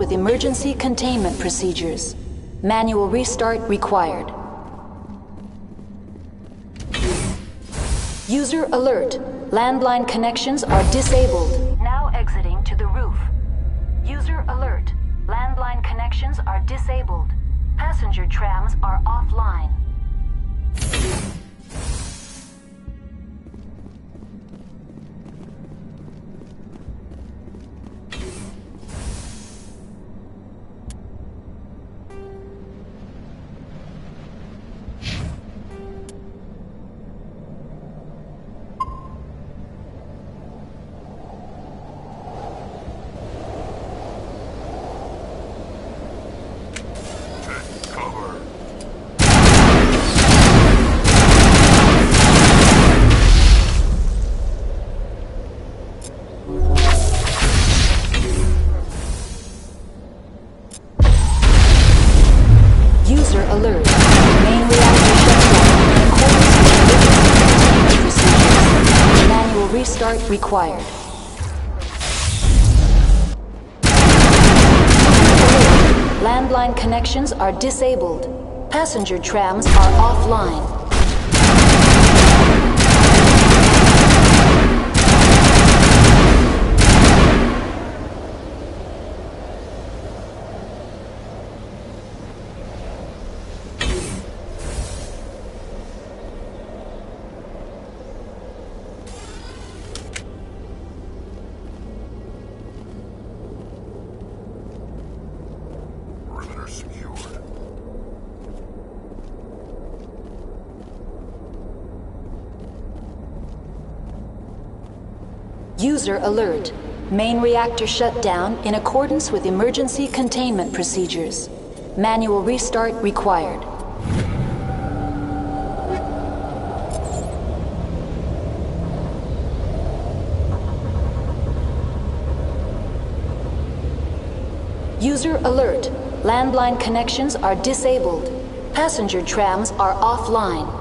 with emergency containment procedures. Manual restart required. User alert. Landline connections are disabled. Now exiting to the roof. User alert. Landline connections are disabled. Passenger trams are offline. User alert. Main reactor shut down in accordance with emergency containment procedures. Manual restart required. Alert. Landline connections are disabled. Passenger trams are offline. User alert. Main reactor shut down in accordance with emergency containment procedures. Manual restart required. User alert. Landline connections are disabled. Passenger trams are offline.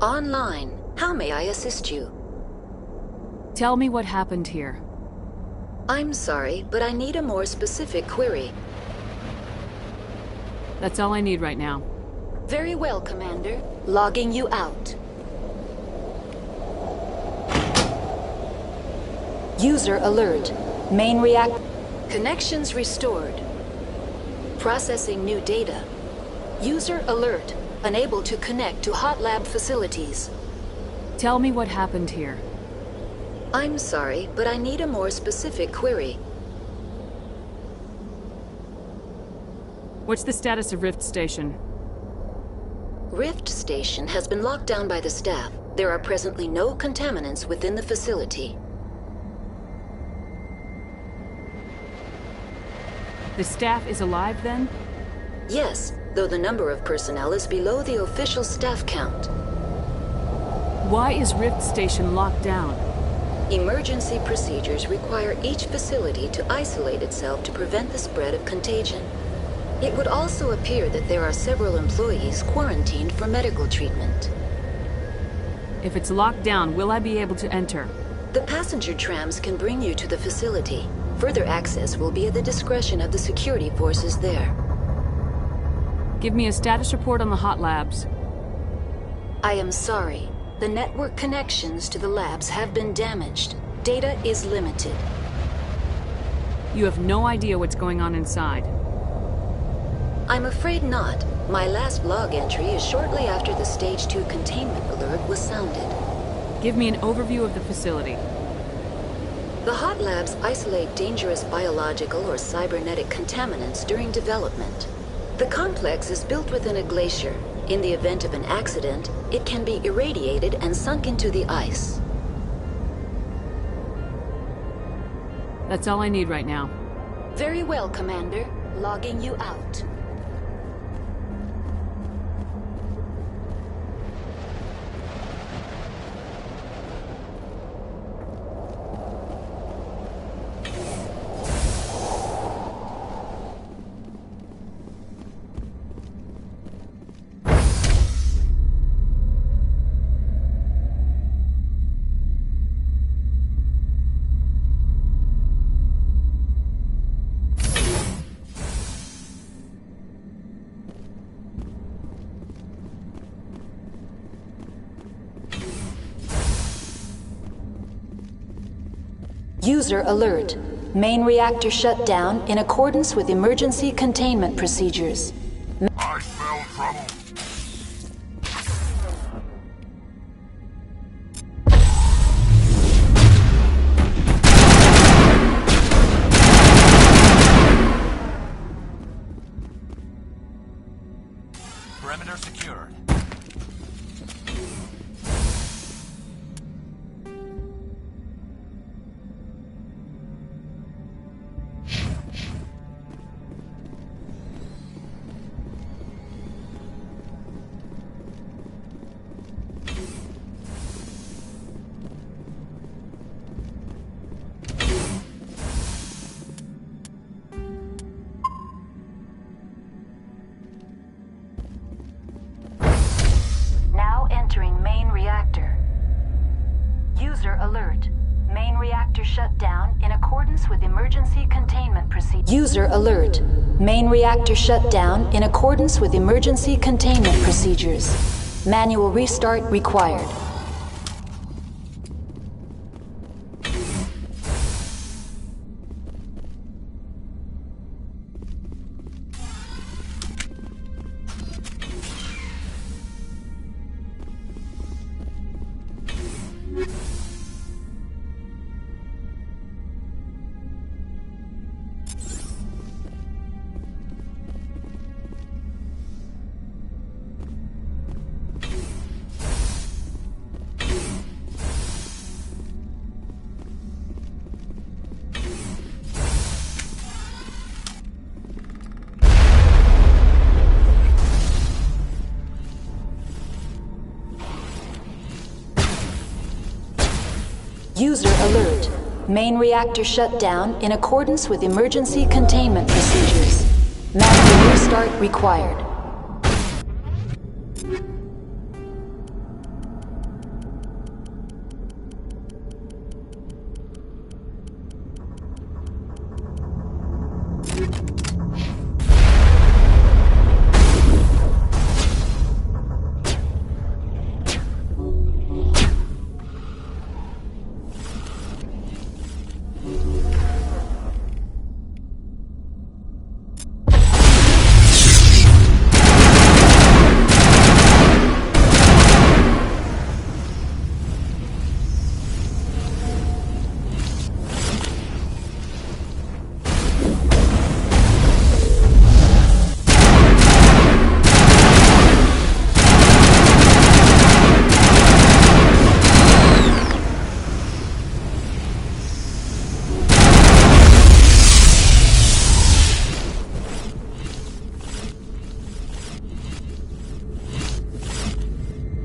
Online. How may I assist you? Tell me what happened here. I'm sorry, but I need a more specific query. That's all I need right now. Very well, Commander. Logging you out. User alert. Main reactor. Connections restored. Processing new data. User alert. Unable to connect to hot lab facilities. Tell me what happened here. I'm sorry, but I need a more specific query. What's the status of Rift Station? Rift Station has been locked down by the staff. There are presently no contaminants within the facility. The staff is alive then? Yes, though the number of personnel is below the official staff count. Why is Rift Station locked down? Emergency procedures require each facility to isolate itself to prevent the spread of contagion. It would also appear that there are several employees quarantined for medical treatment. If it's locked down, will I be able to enter? The passenger trams can bring you to the facility. Further access will be at the discretion of the security forces there. Give me a status report on the hot labs. I am sorry. The network connections to the labs have been damaged. Data is limited. You have no idea what's going on inside. I'm afraid not. My last log entry is shortly after the Stage 2 containment alert was sounded. Give me an overview of the facility. The hot labs isolate dangerous biological or cybernetic contaminants during development. The complex is built within a glacier. In the event of an accident, it can be irradiated and sunk into the ice. That's all I need right now. Very well, Commander. Logging you out. User alert. Main reactor shut down in accordance with emergency containment procedures. I smell trouble. Perimeter secured. Now entering main reactor. User alert. Main reactor shut down in accordance with emergency containment procedures. User alert. Main reactor shut down in accordance with emergency containment procedures. Manual restart required. User alert. Main reactor shut down in accordance with emergency containment procedures. Manual restart required.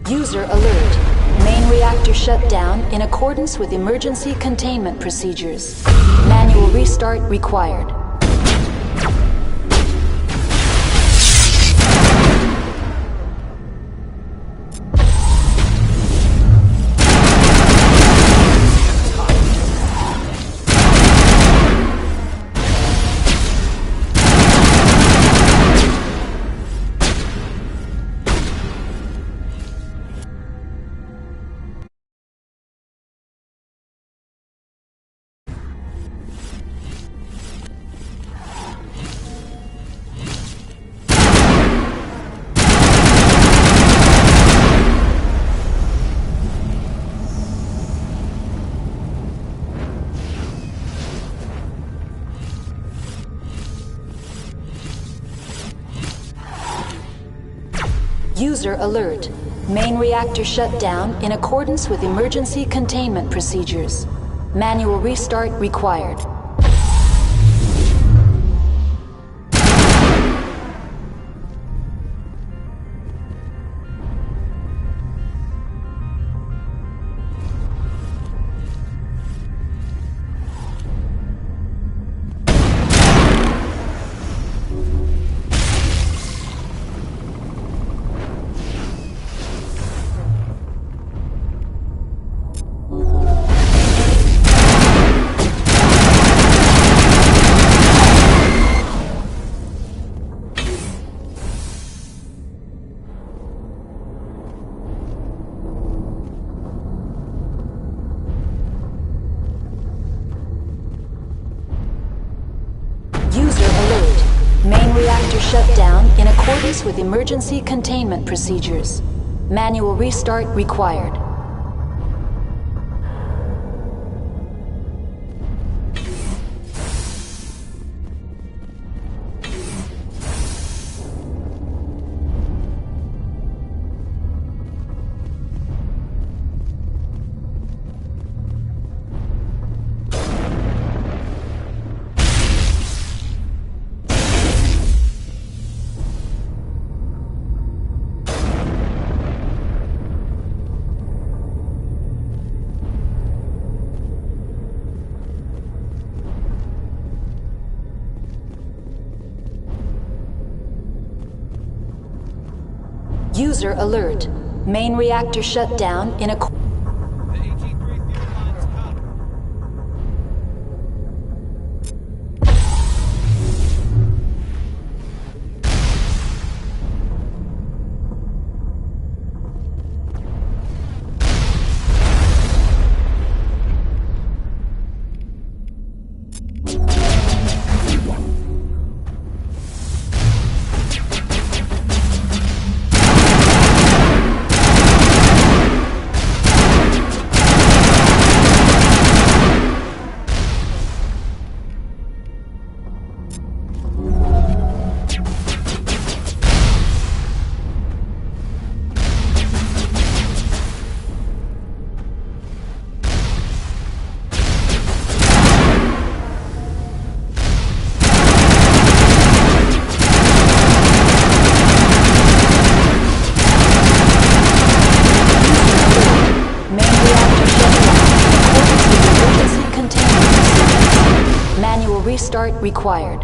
User alert. Main reactor shut down in accordance with emergency containment procedures. Manual restart required. User alert. Main reactor shut down in accordance with emergency containment procedures. Manual restart required. accordance with emergency containment procedures. Manual restart required. User alert. Main reactor shut down in a... Restart required.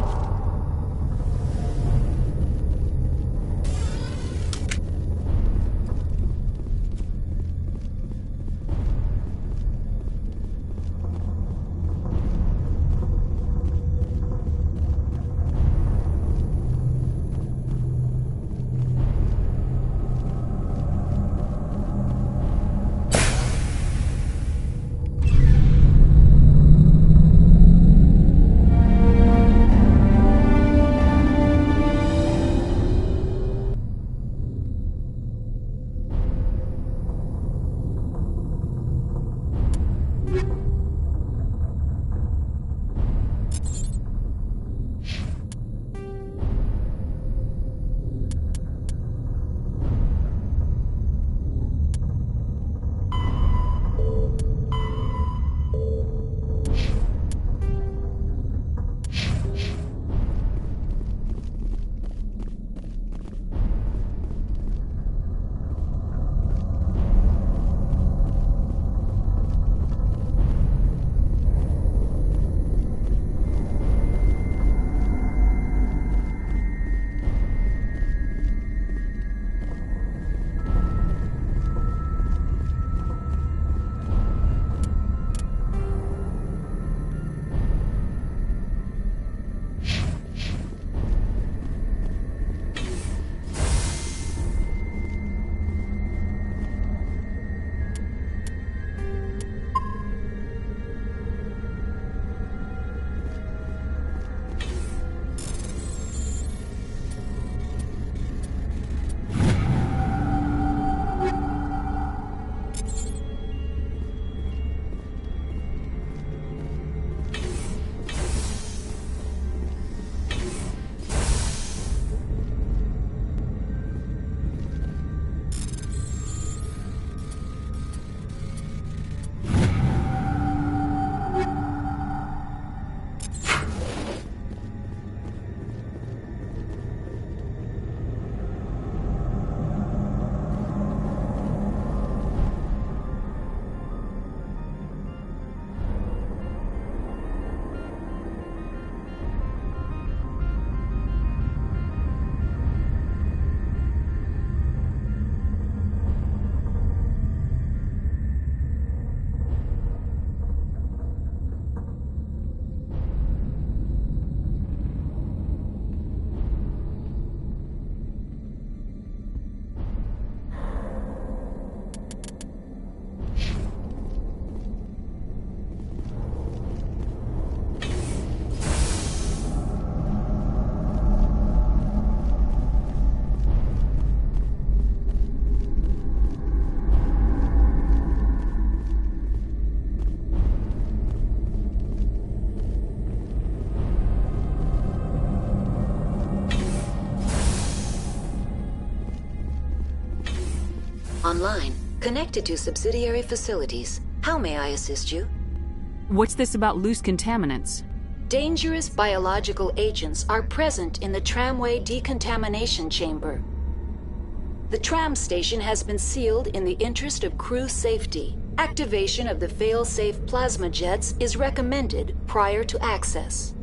Online, connected to subsidiary facilities. How may I assist you? What's this about loose contaminants? Dangerous biological agents are present in the tramway decontamination chamber. The tram station has been sealed in the interest of crew safety. Activation of the fail-safe plasma jets is recommended prior to access.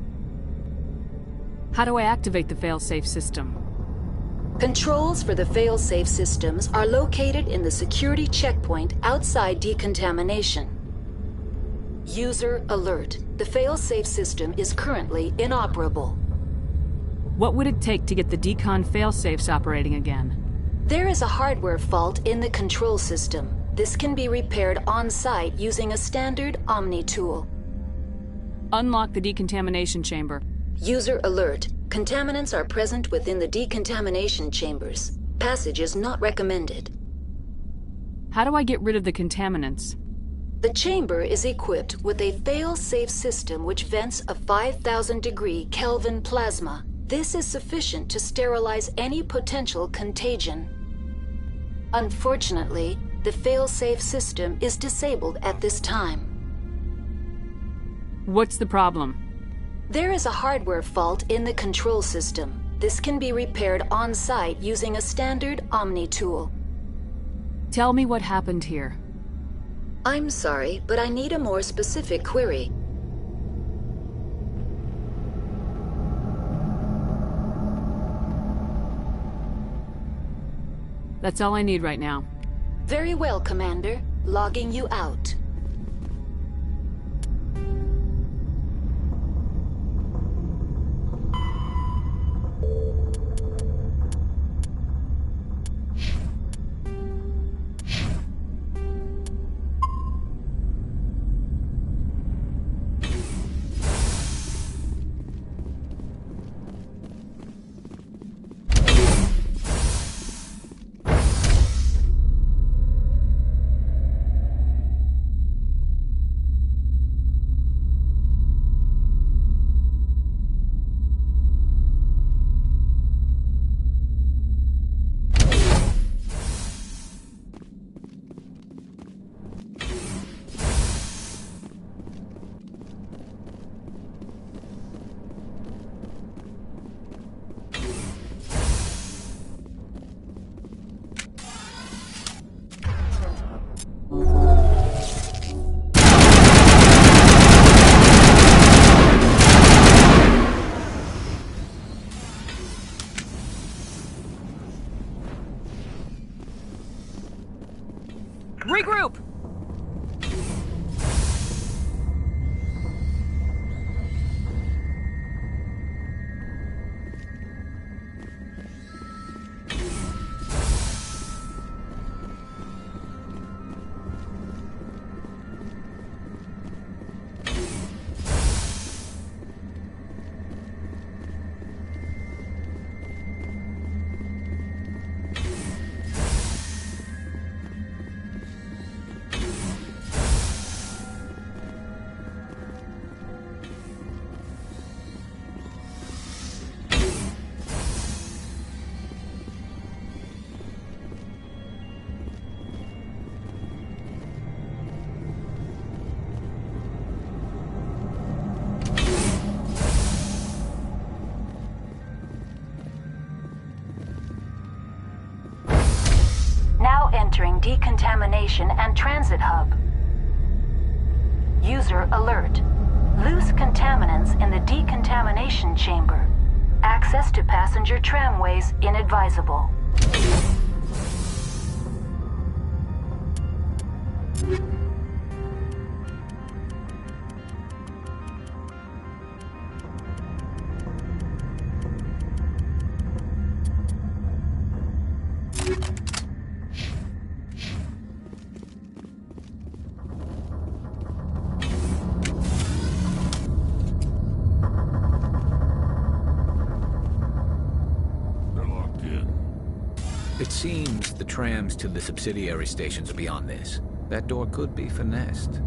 How do I activate the fail-safe system? Controls for the fail-safe systems are located in the security checkpoint outside decontamination. User alert. The fail-safe system is currently inoperable. What would it take to get the decon fail-safes operating again? There is a hardware fault in the control system. This can be repaired on-site using a standard Omni tool. Unlock the decontamination chamber. User alert. Contaminants are present within the decontamination chambers. Passage is not recommended. How do I get rid of the contaminants? The chamber is equipped with a fail-safe system which vents a 5,000-degree Kelvin plasma. This is sufficient to sterilize any potential contagion. Unfortunately, the fail-safe system is disabled at this time. What's the problem? There is a hardware fault in the control system. This can be repaired on-site using a standard Omni tool. Tell me what happened here. I'm sorry, but I need a more specific query. That's all I need right now. Very well, Commander. Logging you out. Regroup! Now entering decontamination and transit hub. User alert. Loose contaminants in the decontamination chamber. Access to passenger tramways inadvisable. It seems the trams to the subsidiary stations are beyond this. That door could be finessed.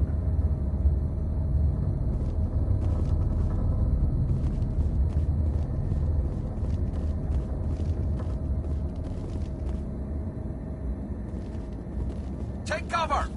Take cover!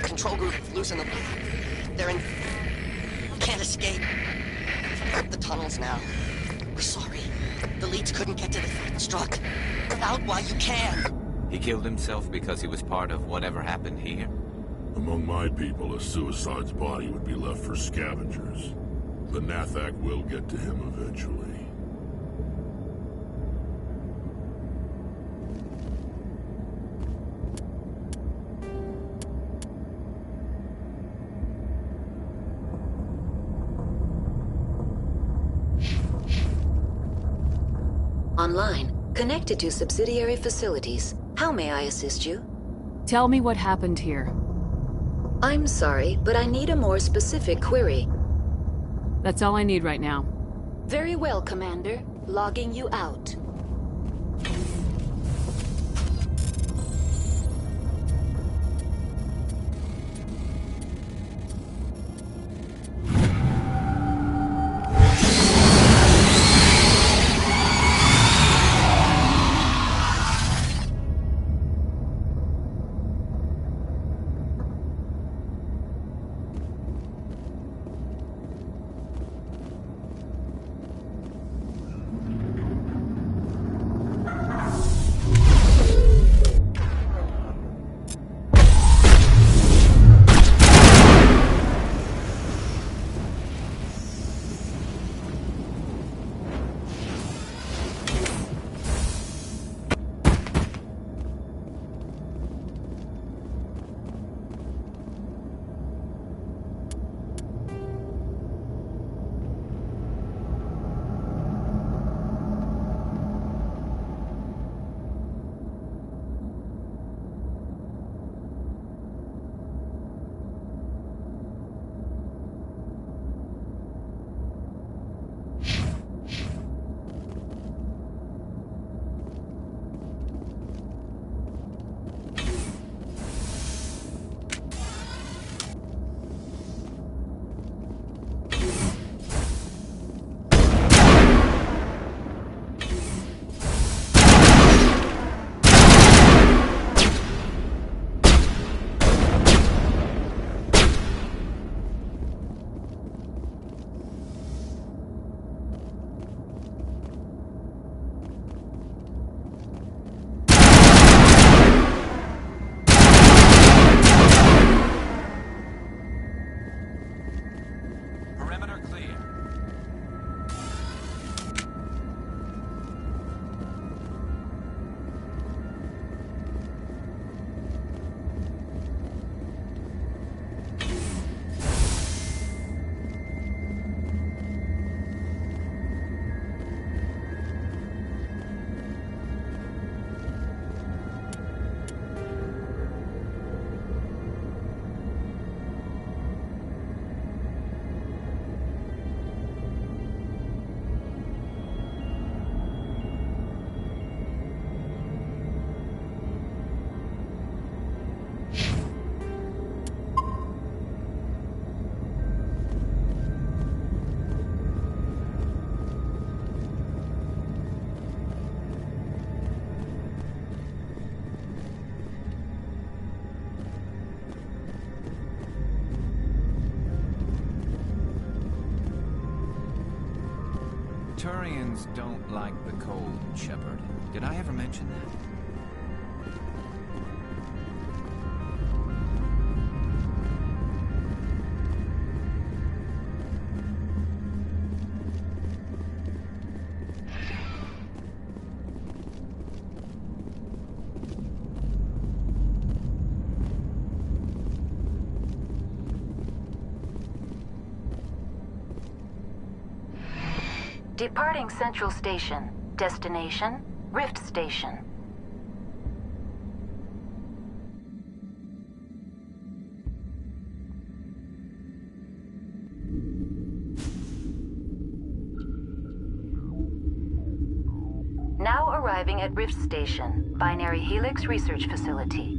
Control group, loosen them. They're in... Can't escape. The tunnels now. We're sorry. The leads couldn't get to the struck. Out while you can. He killed himself because he was part of whatever happened here? Among my people, a suicide's body would be left for scavengers. The Nathak will get to him eventually. Online, connected to subsidiary facilities. How may I assist you? Tell me what happened here. I'm sorry, but I need a more specific query. That's all I need right now. Very well, Commander. Logging you out. Perimeter clear. Turians don't like the cold, Shepard. Did I ever mention that? Departing Central Station. Destination, Rift Station. arriving at Rift Station, Binary Helix Research Facility.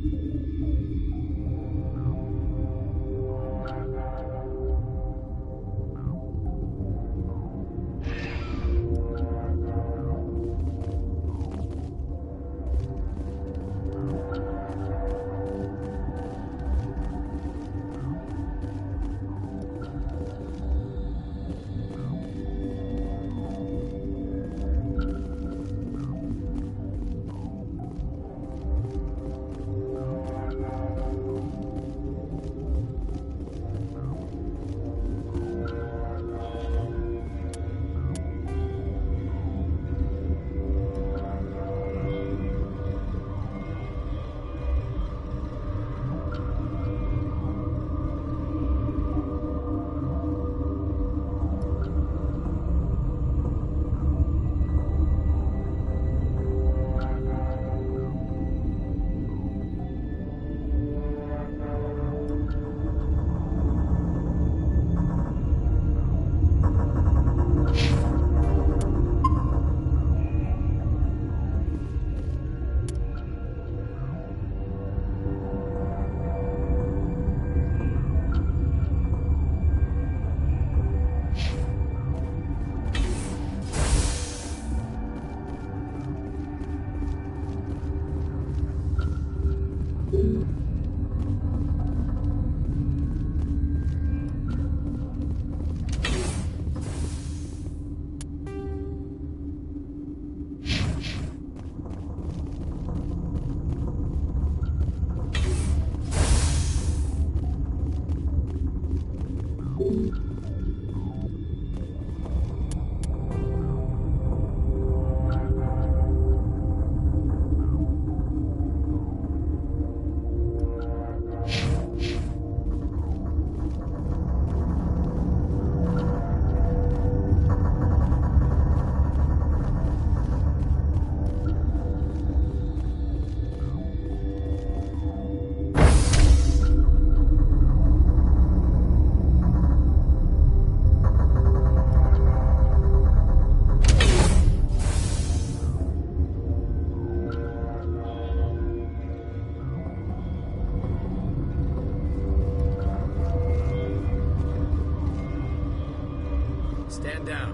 Stand down.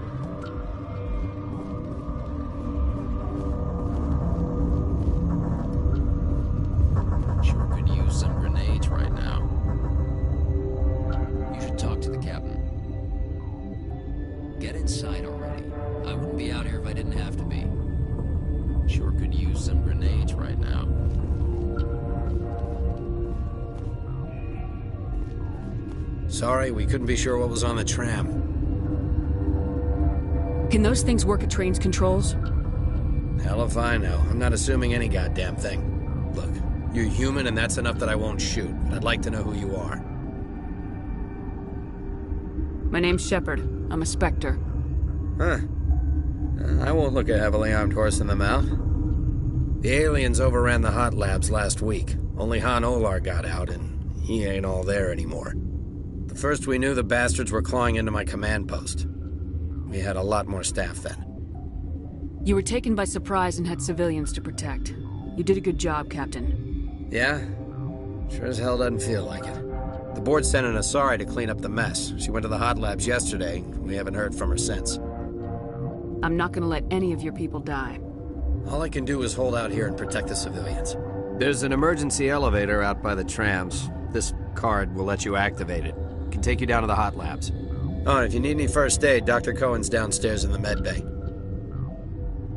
Sure could use some grenades right now. You should talk to the captain. Get inside already. I wouldn't be out here if I didn't have to be. Sure could use some grenades right now. Sorry, we couldn't be sure what was on the tram. Can those things work at train's controls? Hell if I know. I'm not assuming any goddamn thing. Look, you're human and that's enough that I won't shoot. But I'd like to know who you are. My name's Shepard. I'm a Spectre. Huh. I won't look a heavily armed horse in the mouth. The aliens overran the hot labs last week. Only Han Olar got out, and he ain't all there anymore. The first we knew, the bastards were clawing into my command post. We had a lot more staff then. You were taken by surprise and had civilians to protect. You did a good job, Captain. Yeah? Sure as hell doesn't feel like it. The board sent an Asari to clean up the mess. She went to the hot labs yesterday. We haven't heard from her since. I'm not gonna let any of your people die. All I can do is hold out here and protect the civilians. There's an emergency elevator out by the trams. This card will let you activate it. It can take you down to the hot labs. Oh, and if you need any first aid, Dr. Cohen's downstairs in the med bay.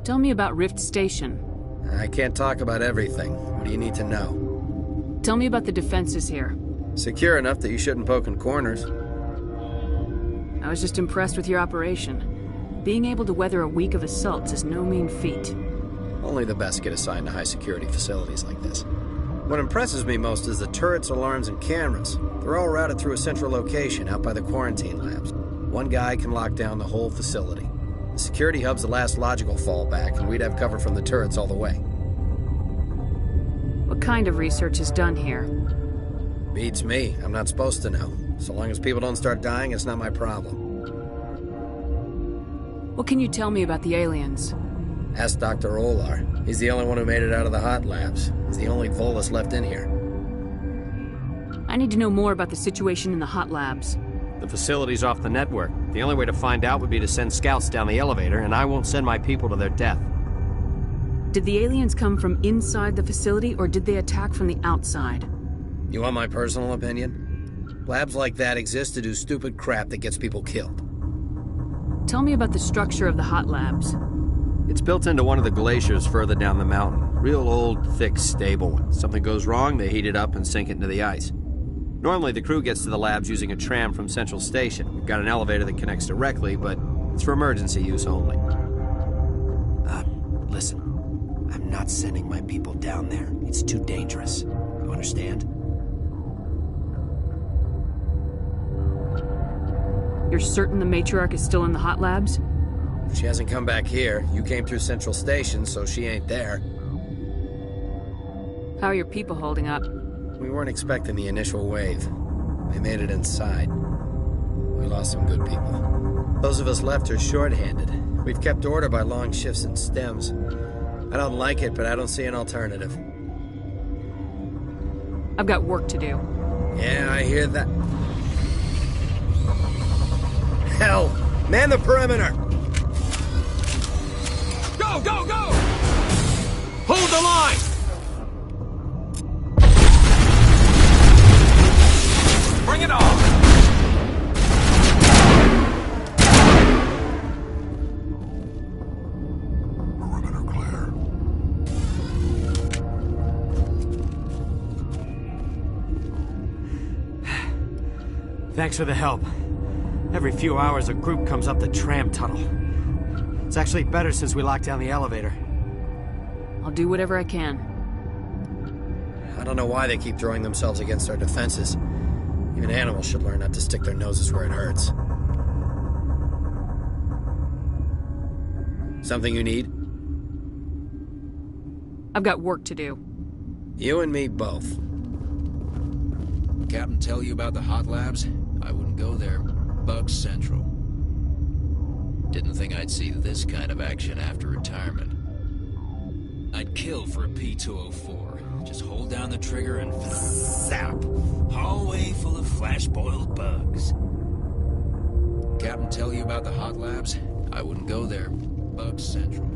Tell me about Rift Station. I can't talk about everything. What do you need to know? Tell me about the defenses here. Secure enough that you shouldn't poke in corners. I was just impressed with your operation. Being able to weather a week of assaults is no mean feat. Only the best get assigned to high-security facilities like this. What impresses me most is the turrets, alarms, and cameras. They're all routed through a central location out by the quarantine labs. One guy can lock down the whole facility. The security hub's the last logical fallback, and we'd have cover from the turrets all the way. What kind of research is done here? Beats me. I'm not supposed to know. So long as people don't start dying, it's not my problem. What can you tell me about the aliens? Ask Dr. Olar. He's the only one who made it out of the hot labs. He's the only Volus left in here. I need to know more about the situation in the hot labs. The facility's off the network. The only way to find out would be to send scouts down the elevator, and I won't send my people to their death. Did the aliens come from inside the facility, or did they attack from the outside? You want my personal opinion? Labs like that exist to do stupid crap that gets people killed. Tell me about the structure of the hot labs. It's built into one of the glaciers further down the mountain. Real old, thick, stable one. Something goes wrong, they heat it up and sink it into the ice. Normally, the crew gets to the labs using a tram from Central Station. We've got an elevator that connects directly, but it's for emergency use only. Listen. I'm not sending my people down there. It's too dangerous. You understand? You're certain the matriarch is still in the hot labs? She hasn't come back here. You came through Central Station, so she ain't there. How are your people holding up? We weren't expecting the initial wave. They made it inside. We lost some good people. Those of us left are short-handed. We've kept order by long shifts and stems. I don't like it, but I don't see an alternative. I've got work to do. Yeah, I hear that. Hell! Man the perimeter! Go, go, go! Hold the line! Bring it on! Perimeter clear. Thanks for the help. Every few hours, a group comes up the tram tunnel. It's actually better since we locked down the elevator. I'll do whatever I can. I don't know why they keep throwing themselves against our defenses. Even animals should learn not to stick their noses where it hurts. Something you need? I've got work to do. You and me both. Captain tell you about the hot labs? I wouldn't go there. Bug Central. Didn't think I'd see this kind of action after retirement. I'd kill for a P-204. Just hold down the trigger and zap. Hallway full of flash-boiled bugs. Captain tell you about the hot labs? I wouldn't go there. Bug Central.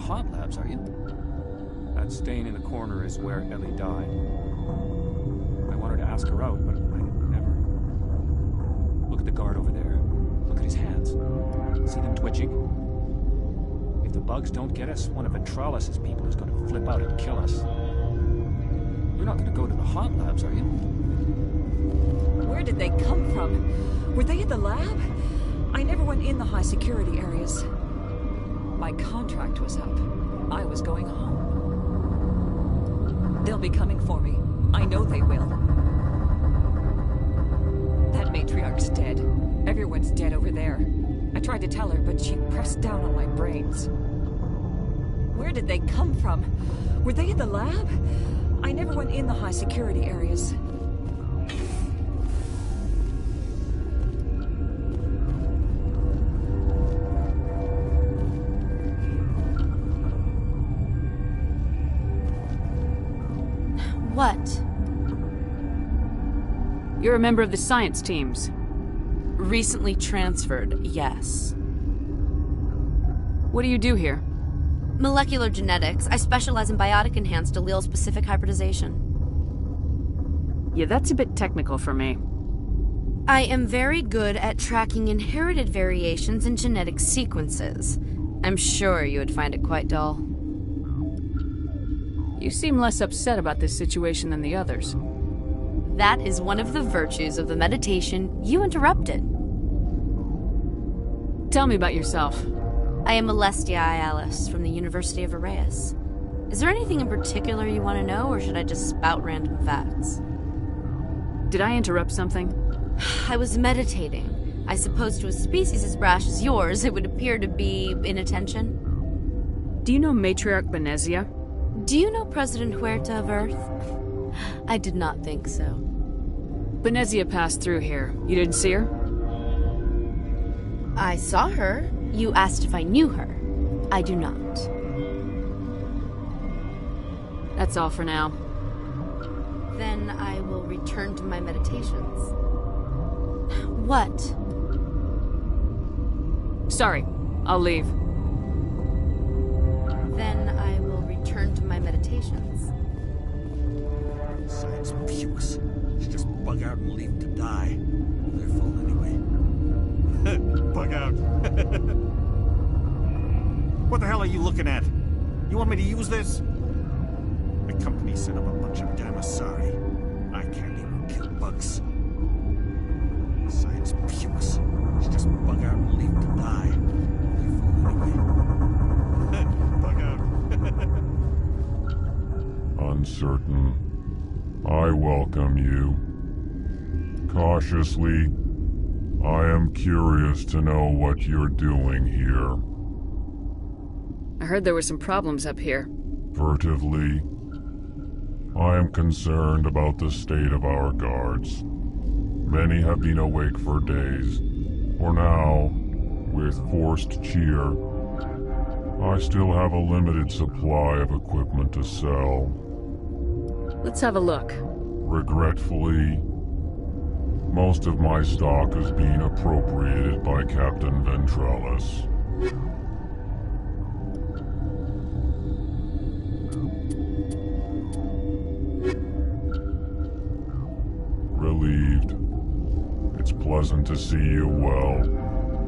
hot labs, are you? That stain in the corner is where Ellie died. I wanted to ask her out, but I never. Look at the guard over there. Look at his hands. See them twitching? If the bugs don't get us, one of Ventralis' people is going to flip out and kill us. You're not gonna go to the hot labs, are you? Where did they come from? Were they at the lab? I never went in the high security areas. My contract was up. I was going home. They'll be coming for me. I know they will. That matriarch's dead. Everyone's dead over there. I tried to tell her, but she pressed down on my brains. Where did they come from? Were they at the lab? I never went in the high security areas. What? You're a member of the science teams. Recently transferred, yes. What do you do here? Molecular genetics. I specialize in biotic-enhanced allele-specific hybridization. Yeah, that's a bit technical for me. I am very good at tracking inherited variations in genetic sequences. I'm sure you would find it quite dull. You seem less upset about this situation than the others. That is one of the virtues of the meditation you interrupted. Tell me about yourself. I am Alestia Alice from the University of Arraeus. Is there anything in particular you want to know, or should I just spout random facts? Did I interrupt something? I was meditating. I suppose to a species as brash as yours, it would appear to be inattention. Do you know Matriarch Benezia? Do you know President Huerta of Earth? I did not think so. Benezia passed through here. You didn't see her? I saw her. You asked if I knew her. I do not. That's all for now. Then I will return to my meditations. What? Sorry. I'll leave. Then I will return to my meditations. Science pukes. Should just bug out and leave to die. Their fault anyway. Bug out. What the hell are you looking at? You want me to use this? The company sent up a bunch of Damasari. I can't even kill bugs. Science pukes. Should just bug out and leave to die. Their fault anyway. Bug out. Uncertain. I welcome you. Cautiously, I am curious to know what you're doing here. I heard there were some problems up here. Furtively, I am concerned about the state of our guards. Many have been awake for days. For now, with forced cheer, I still have a limited supply of equipment to sell. Let's have a look. Regretfully, most of my stock is being appropriated by Captain Ventralis. Relieved. It's pleasant to see you well.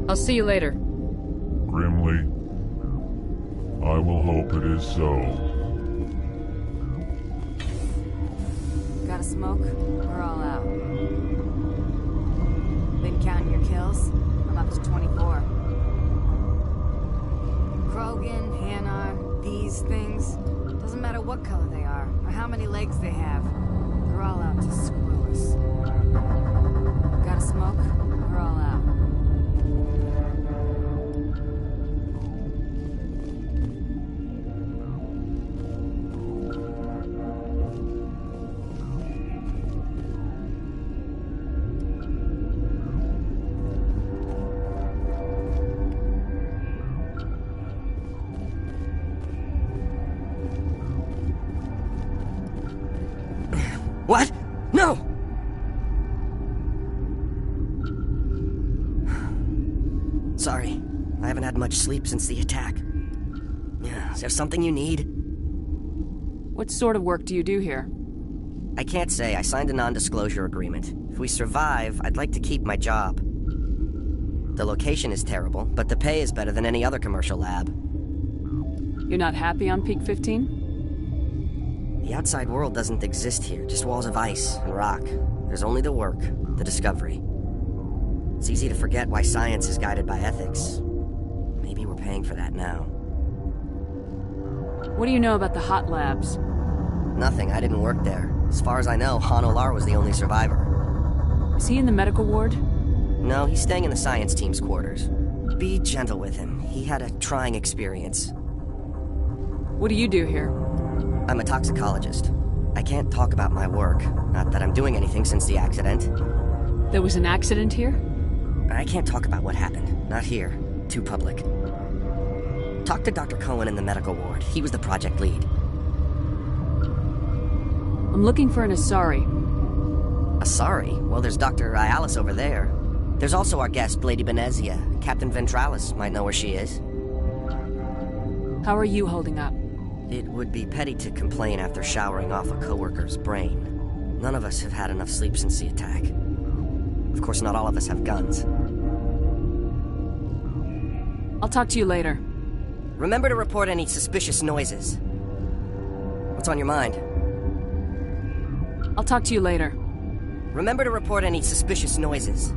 I'll see you later. Grimly, I will hope it is so. Got a smoke? We're all out. Been counting your kills? I'm up to 24. Krogan, Hanar, these things. Doesn't matter what color they are, or how many legs they have. They're all out to screw us. Got a smoke? We're all out. What? No! Sorry. I haven't had much sleep since the attack. Is there something you need? What sort of work do you do here? I can't say. I signed a non-disclosure agreement. If we survive, I'd like to keep my job. The location is terrible, but the pay is better than any other commercial lab. You're not happy on Peak 15? The outside world doesn't exist here, just walls of ice and rock. There's only the work, the discovery. It's easy to forget why science is guided by ethics. Maybe we're paying for that now. What do you know about the hot labs? Nothing, I didn't work there. As far as I know, Han Olar was the only survivor. Is he in the medical ward? No, he's staying in the science team's quarters. Be gentle with him. He had a trying experience. What do you do here? I'm a toxicologist. I can't talk about my work. Not that I'm doing anything since the accident. There was an accident here? I can't talk about what happened. Not here. Too public. Talk to Dr. Cohen in the medical ward. He was the project lead. I'm looking for an Asari. Asari? Well, there's Dr. Ayalis over there. There's also our guest, Lady Benezia. Captain Ventralis might know where she is. How are you holding up? It would be petty to complain after showering off a coworker's brain. None of us have had enough sleep since the attack. Of course, not all of us have guns. I'll talk to you later. Remember to report any suspicious noises. What's on your mind? I'll talk to you later. Remember to report any suspicious noises.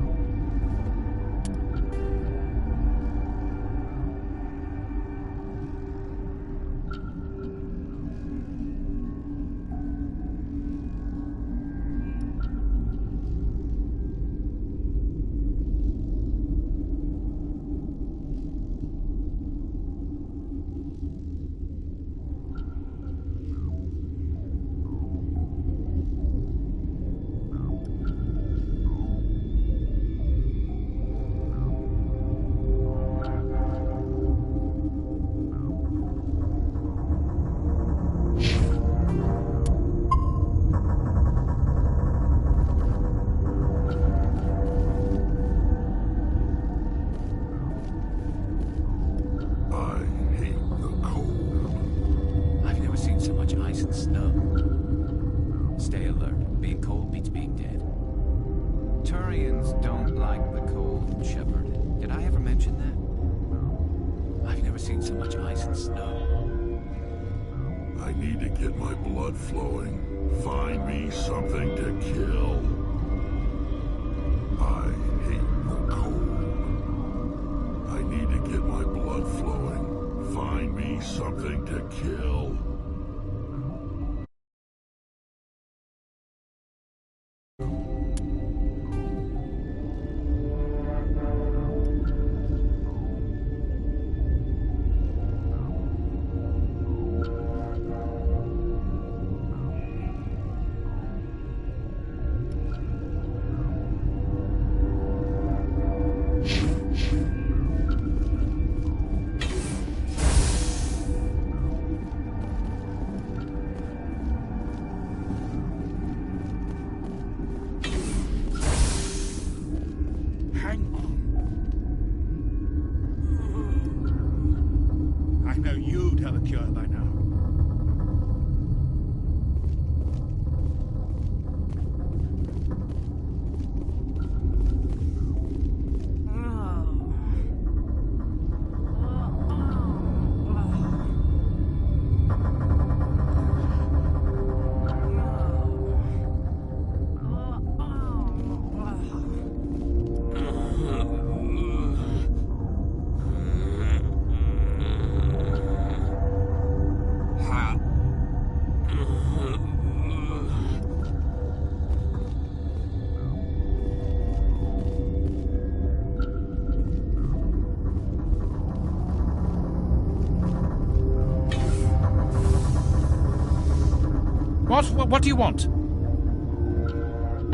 What do you want?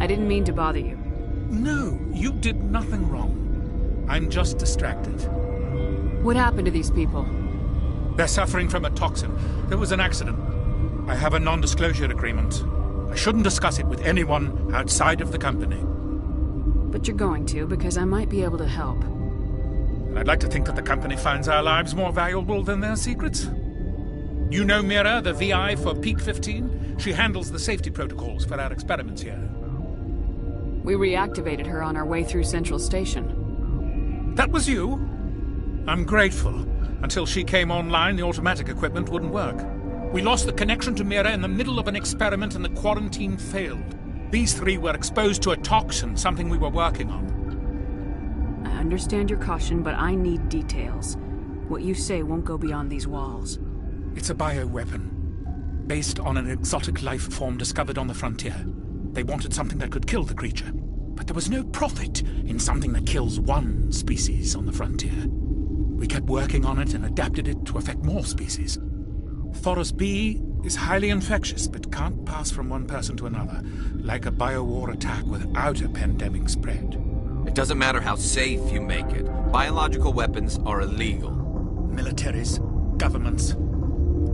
I didn't mean to bother you. No, you did nothing wrong. I'm just distracted. What happened to these people? They're suffering from a toxin. There was an accident. I have a non-disclosure agreement. I shouldn't discuss it with anyone outside of the company. But you're going to, because I might be able to help. And I'd like to think that the company finds our lives more valuable than their secrets. You know Mira, the VI for Peak 15? She handles the safety protocols for our experiments here. We reactivated her on our way through Central Station. That was you? I'm grateful. Until she came online, the automatic equipment wouldn't work. We lost the connection to Mira in the middle of an experiment and the quarantine failed. These three were exposed to a toxin, something we were working on. I understand your caution, but I need details. What you say won't go beyond these walls. It's a bioweapon, based on an exotic life form discovered on the frontier. They wanted something that could kill the creature, but there was no profit in something that kills one species on the frontier. We kept working on it and adapted it to affect more species. Thoros B is highly infectious, but can't pass from one person to another, like a biowar attack without a pandemic spread. It doesn't matter how safe you make it. Biological weapons are illegal. Militaries, governments,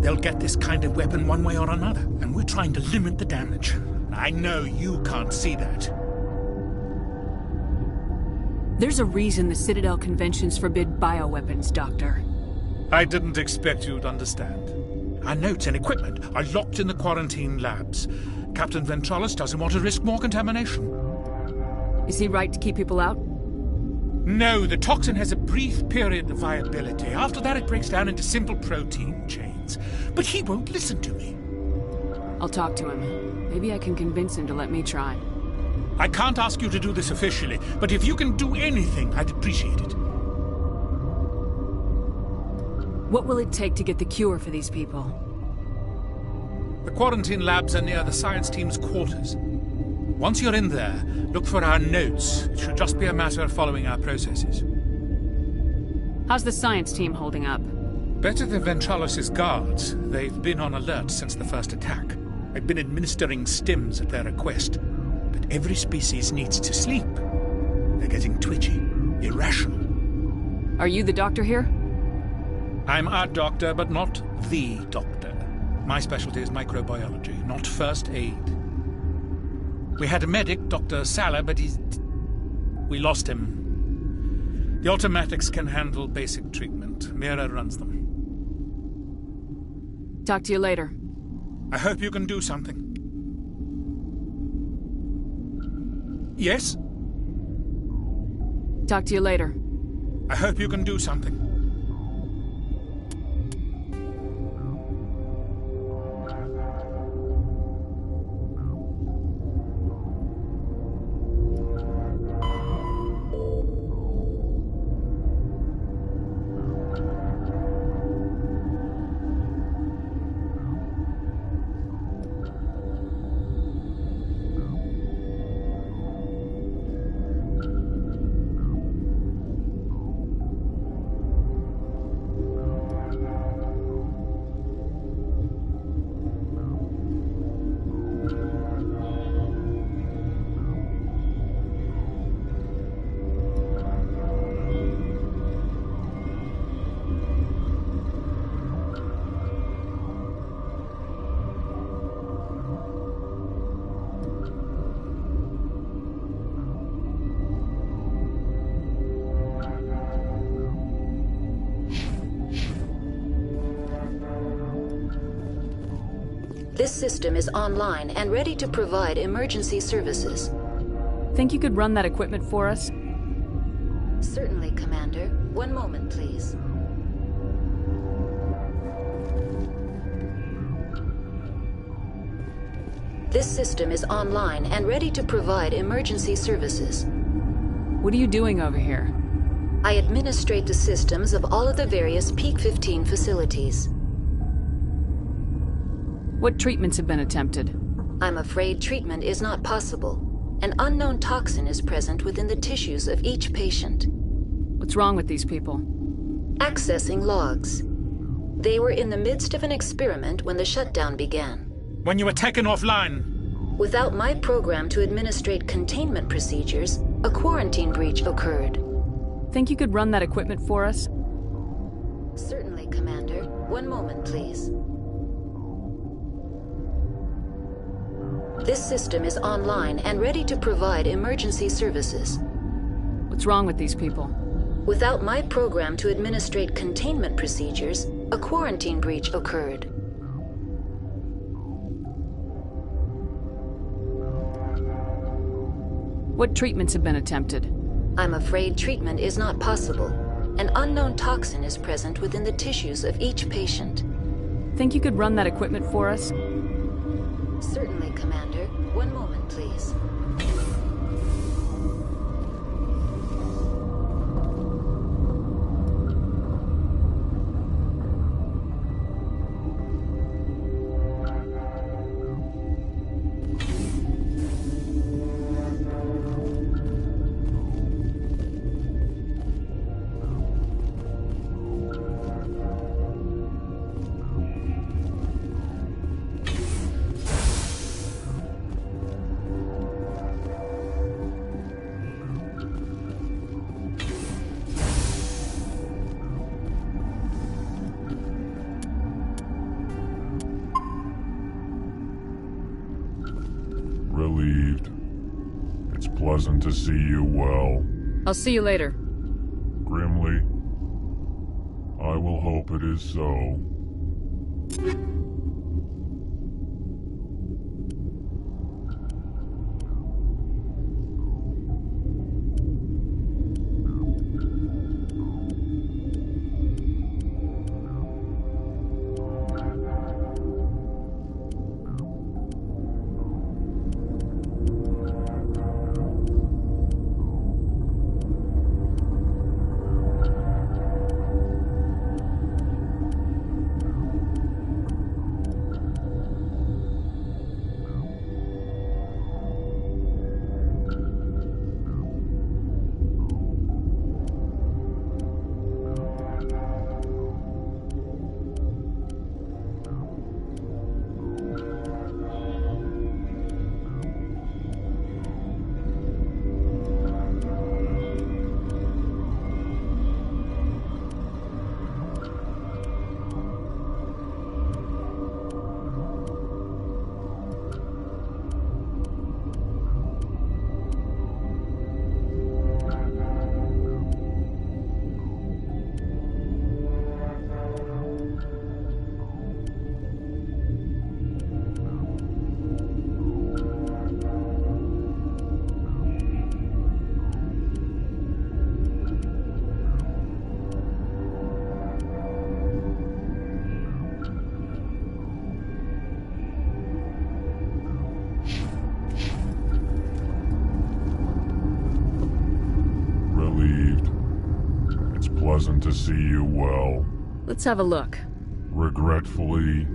they'll get this kind of weapon one way or another, and we're trying to limit the damage. I know you can't see that. There's a reason the Citadel conventions forbid bioweapons, Doctor. I didn't expect you'd understand. Our notes and equipment are locked in the quarantine labs. Captain Ventralis doesn't want to risk more contamination. Is he right to keep people out? No, the toxin has a brief period of viability. After that, it breaks down into simple protein chains. But he won't listen to me. I'll talk to him. Maybe I can convince him to let me try. I can't ask you to do this officially, but if you can do anything, I'd appreciate it. What will it take to get the cure for these people? The quarantine labs are near the science team's quarters. Once you're in there, look for our notes. It should just be a matter of following our processes. How's the science team holding up? Better than Ventralis' guards. They've been on alert since the first attack. I've been administering stims at their request. But every species needs to sleep. They're getting twitchy, irrational. Are you the doctor here? I'm a doctor, but not the doctor. My specialty is microbiology, not first aid. We had a medic, Dr. Salah, but we lost him. The automatics can handle basic treatment. Mira runs them. Talk to you later. I hope you can do something. Yes? Talk to you later. I hope you can do something. This system is online and ready to provide emergency services. Think you could run that equipment for us? Certainly, Commander. One moment, please. This system is online and ready to provide emergency services. What are you doing over here? I administrate the systems of all of the various Peak 15 facilities. What treatments have been attempted? I'm afraid treatment is not possible. An unknown toxin is present within the tissues of each patient. What's wrong with these people? Accessing logs. They were in the midst of an experiment when the shutdown began. When you were taken offline? Without my program to administrate containment procedures, a quarantine breach occurred. Think you could run that equipment for us? Certainly, Commander. One moment, please. This system is online and ready to provide emergency services. What's wrong with these people? Without my program to administrate containment procedures, a quarantine breach occurred. What treatments have been attempted? I'm afraid treatment is not possible. An unknown toxin is present within the tissues of each patient. Think you could run that equipment for us? Certainly, Commander. One moment, please. Relieved. It's pleasant to see you well. I'll see you later. Grimly, I will hope it is so. Pleasant to see you well. Let's have a look. Regretfully,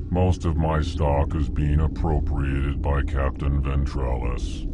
most of my stock is being appropriated by Captain Ventralis.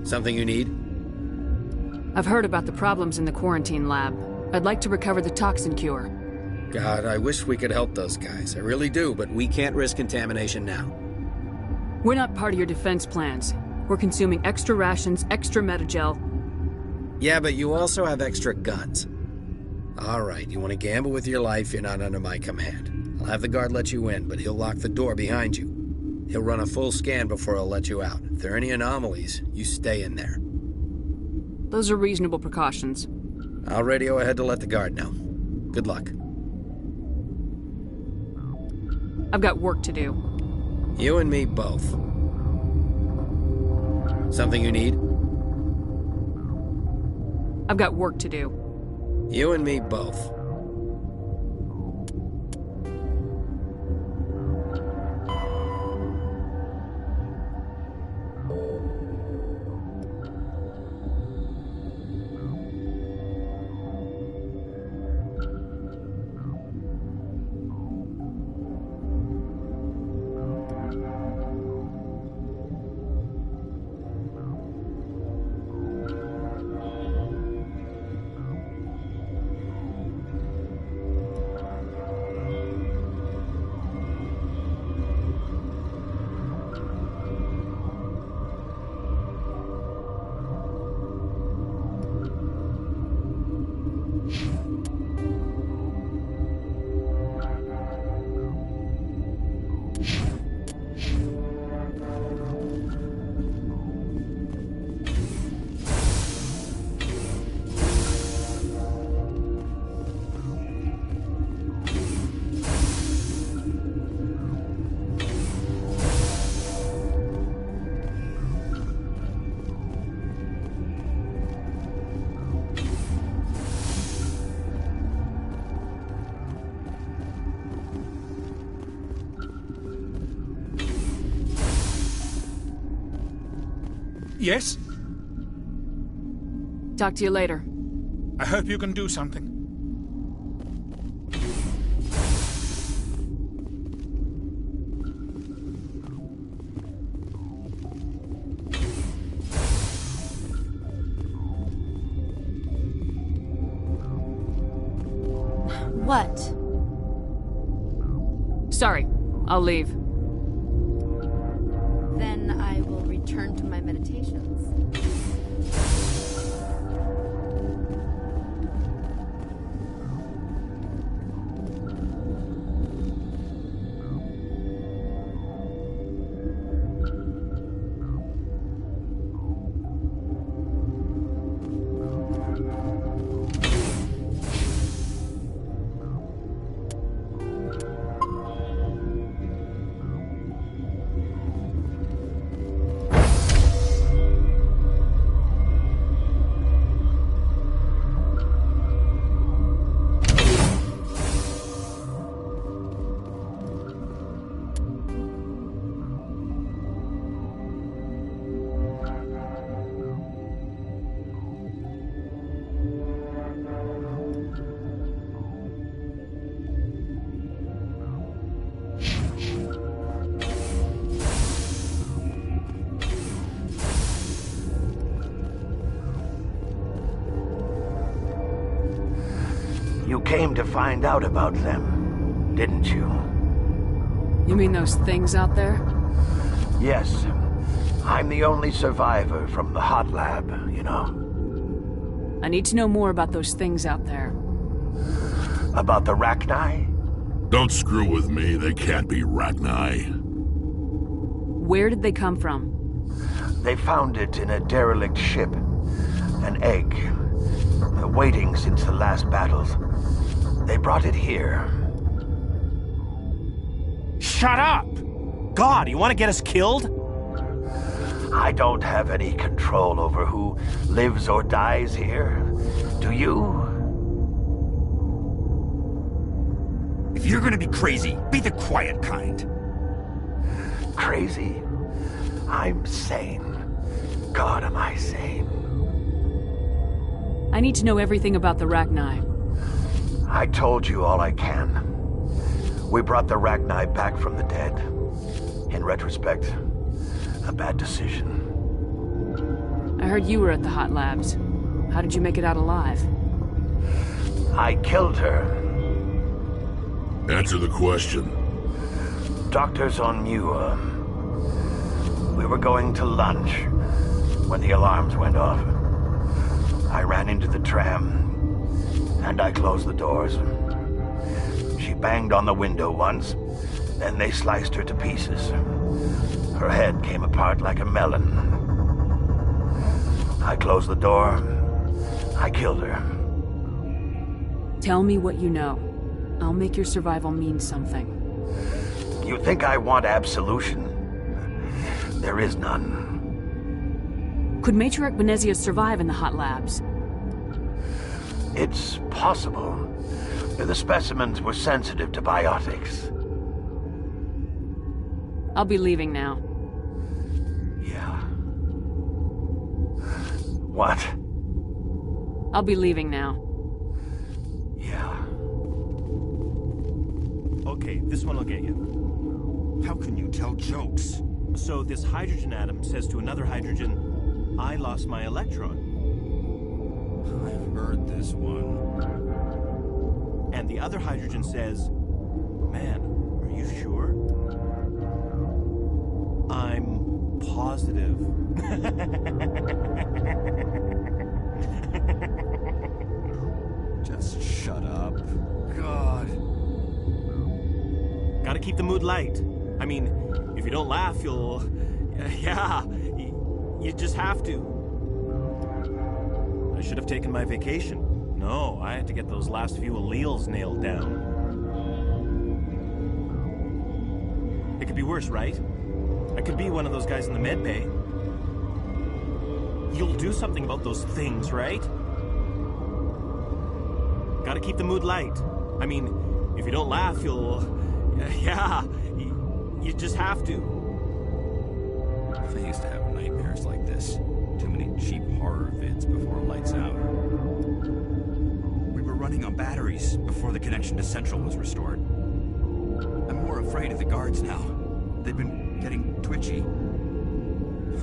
Something you need? I've heard about the problems in the quarantine lab. I'd like to recover the toxin cure. God, I wish we could help those guys. I really do, but we can't risk contamination now. We're not part of your defense plans. We're consuming extra rations, extra metagel. Yeah, but you also have extra guns. All right, you want to gamble with your life, you're not under my command. I'll have the guard let you in, but he'll lock the door behind you. He'll run a full scan before he'll let you out. If there are any anomalies, you stay in there. Those are reasonable precautions. I'll radio ahead to let the guard know. Good luck. I've got work to do. You and me both. Something you need? I've got work to do. You and me both. Yes? Talk to you later. I hope you can do something. What? Sorry, I'll leave. Then I will return to my meditations. You came to find out about them, didn't you? You mean those things out there? Yes. I'm the only survivor from the hot lab, you know. I need to know more about those things out there. About the Rachni? Don't screw with me, they can't be Rachni. Where did they come from? They found it in a derelict ship. An egg. Waiting since the last battles. They brought it here. Shut up! God, you want to get us killed? I don't have any control over who lives or dies here. Do you? If you're gonna be crazy, be the quiet kind. Crazy? I'm sane. God, am I sane? I need to know everything about the Rachni. I told you all I can. We brought the Rachni back from the dead. In retrospect, a bad decision. I I heard you were at the hot labs. How did you make it out alive? I killed her. Answer the question. Doctors on Muir. We were going to lunch when the alarms went off. I ran into the tram, and I closed the doors. She banged on the window once, then they sliced her to pieces. Her head came apart like a melon. I closed the door. I killed her. Tell me what you know. I'll make your survival mean something. You think I want absolution? There is none. Could Matriarch Benezia survive in the hot labs? It's possible. The specimens were sensitive to biotics. I'll be leaving now. Yeah. What? I'll be leaving now. Yeah. Okay, this one will get you. How can you tell jokes? So this hydrogen atom says to another hydrogen, I lost my electron. I've heard this one. And the other hydrogen says, man, are you sure? I'm positive. Just shut up. God. Gotta keep the mood light. I mean, if you don't laugh, you'll... yeah, you just have to. I should have taken my vacation. No, I had to get those last few alleles nailed down. It could be worse, right? I could be one of those guys in the med bay. You'll do something about those things, right? Gotta keep the mood light. I mean, if you don't laugh, you'll... yeah, you just have to. I used to have nightmares like this. Too many cheap horror vids before lights out. We were running on batteries before the connection to Central was restored. I'm more afraid of the guards now. They've been getting twitchy.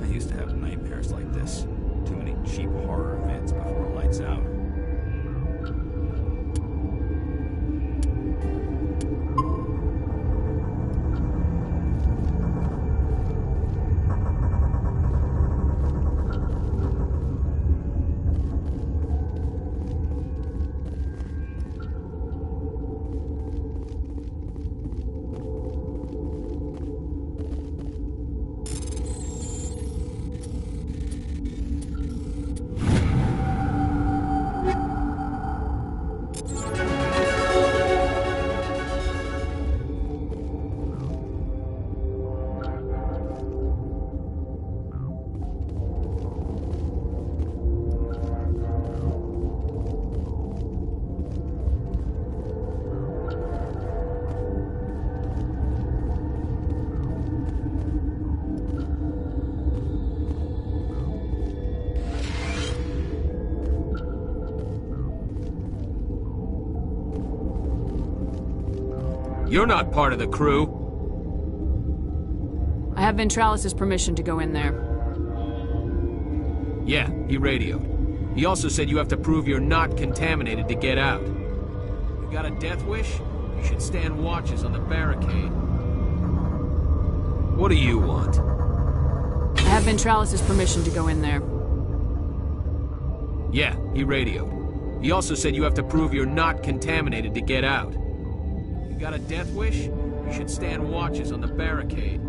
I used to have nightmares like this. Too many cheap horror vids before lights out. You're not part of the crew. I have Ventralis' permission to go in there. Yeah, he radioed. He also said you have to prove you're not contaminated to get out. You got a death wish? You should stand watches on the barricade. What do you want? I have Ventralis' permission to go in there. Yeah, he radioed. He also said you have to prove you're not contaminated to get out. You got a death wish? You should stand watches on the barricade.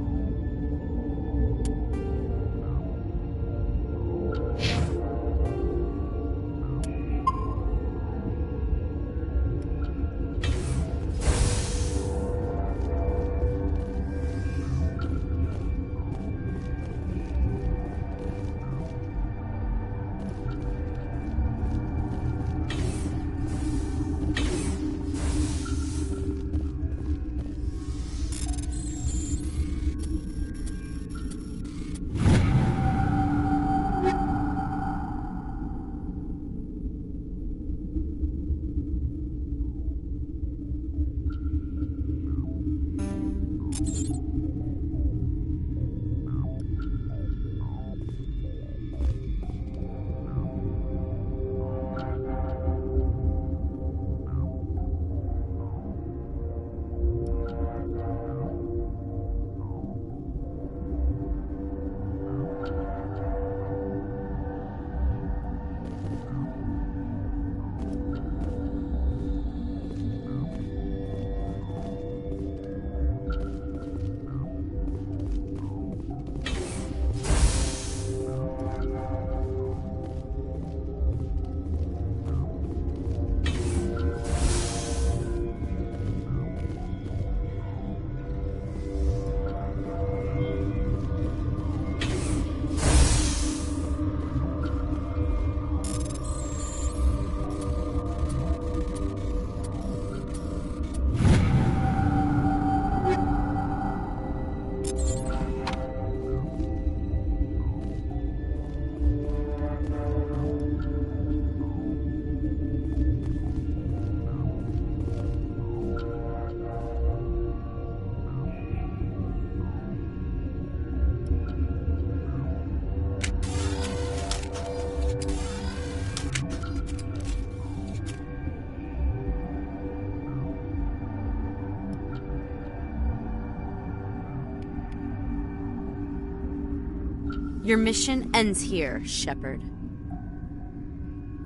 Your mission ends here, Shepard.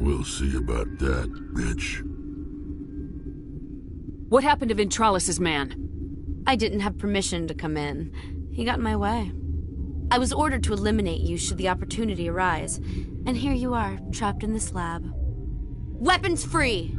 We'll see about that, bitch. What happened to Ventralis's man? I didn't have permission to come in. He got in my way. I was ordered to eliminate you should the opportunity arise. And here you are, trapped in this lab. Weapons free!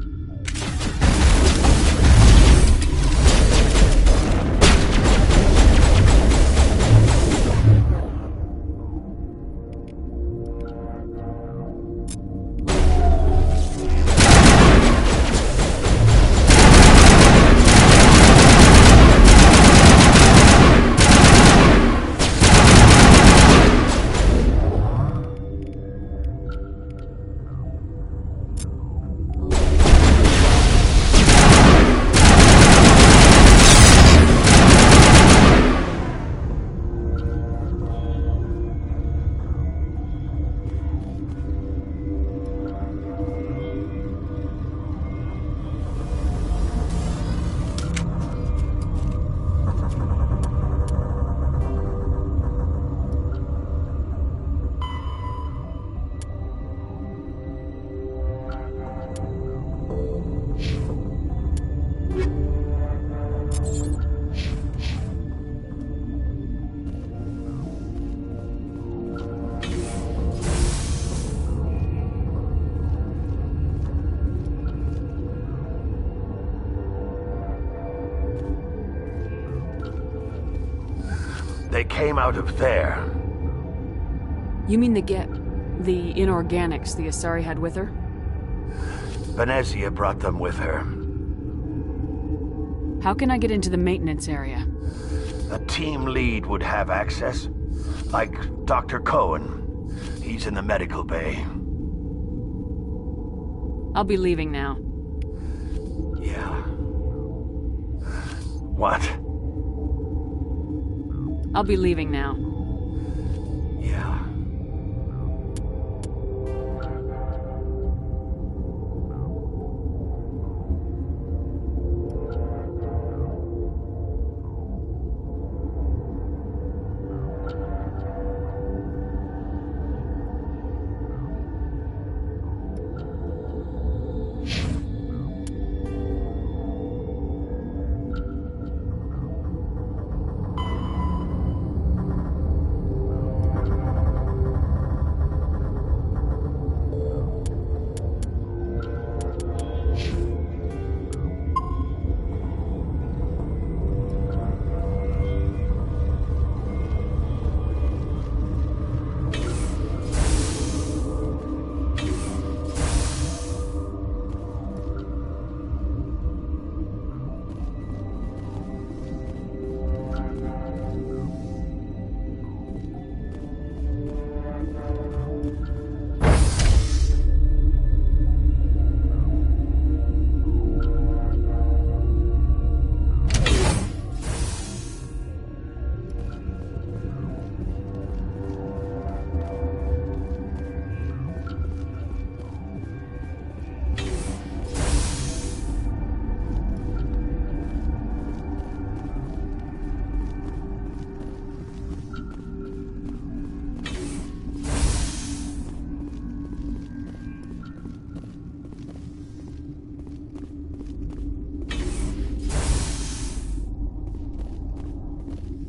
They came out of there. You mean the inorganics the Asari had with her? Venezia brought them with her. How can I get into the maintenance area? A team lead would have access. Like Dr. Cohen. He's in the medical bay. I'll be leaving now. Yeah. What? I'll be leaving now. Yeah.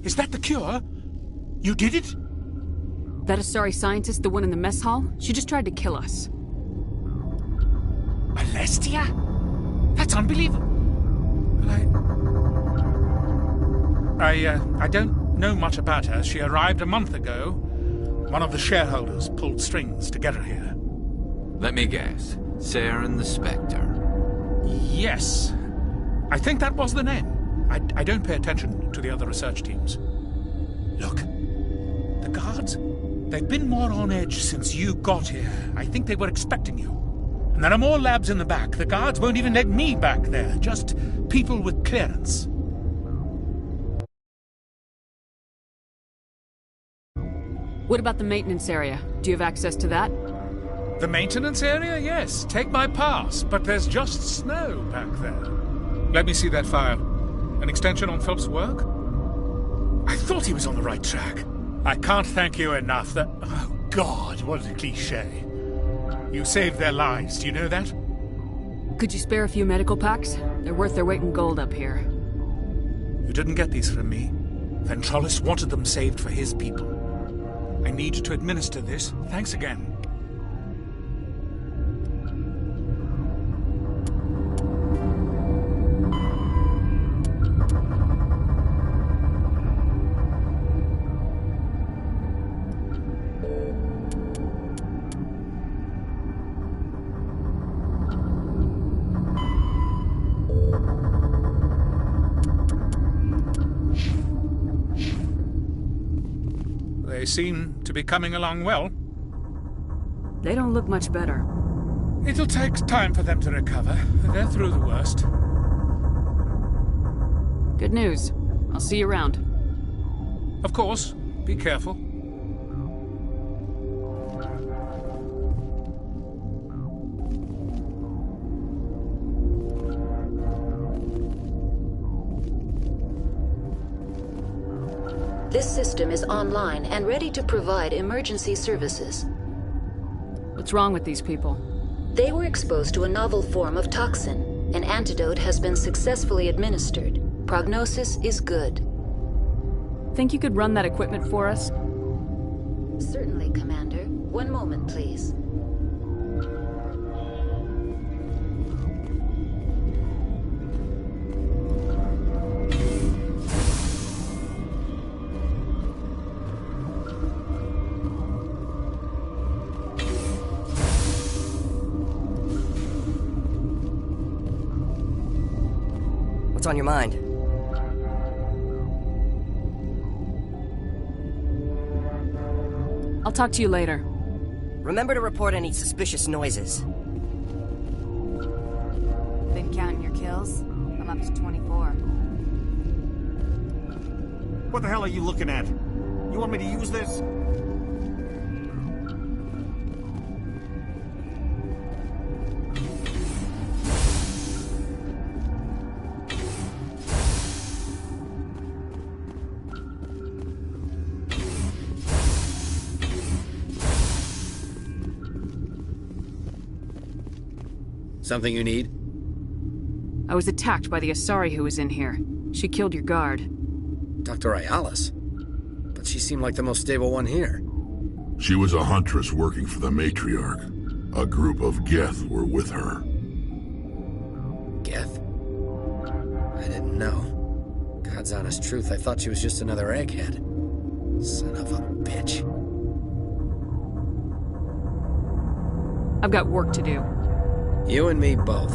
Is that the cure? You did it? That Asari scientist, the one in the mess hall? She just tried to kill us. Alestia? That's unbelievable. I don't know much about her. She arrived a month ago. One of the shareholders pulled strings to get her here. Let me guess. Saren the Spectre. Yes. I think that was the name. I don't pay attention to the other research teams. Look. The guards. They've been more on edge since you got here. I think they were expecting you. And there are more labs in the back. The guards won't even let me back there. Just people with clearance. What about the maintenance area? Do you have access to that? The maintenance area? Yes. Take my pass. But there's just snow back there. Let me see that file. An extension on Phelps' work? I thought he was on the right track. I can't thank you enough. Oh, God, what a cliché. You saved their lives, do you know that? Could you spare a few medical packs? They're worth their weight in gold up here. You didn't get these from me. Ventrollis wanted them saved for his people. I need to administer this. Thanks again. They seem to be coming along well. They don't look much better. It'll take time for them to recover. They're through the worst. Good news. I'll see you around. Of course. Be careful. This system is online and ready to provide emergency services. What's wrong with these people? They were exposed to a novel form of toxin. An antidote has been successfully administered. Prognosis is good. Think you could run that equipment for us? Certainly, Commander. One moment, please. What's on your mind? I'll talk to you later. Remember to report any suspicious noises. Been counting your kills? I'm up to 24. What the hell are you looking at? You want me to use this? Something you need? I was attacked by the Asari who was in here. She killed your guard. Dr. Ayalis? But she seemed like the most stable one here. She was a huntress working for the Matriarch. A group of Geth were with her. Geth? I didn't know. God's honest truth, I thought she was just another egghead. Son of a bitch. I've got work to do. You and me both.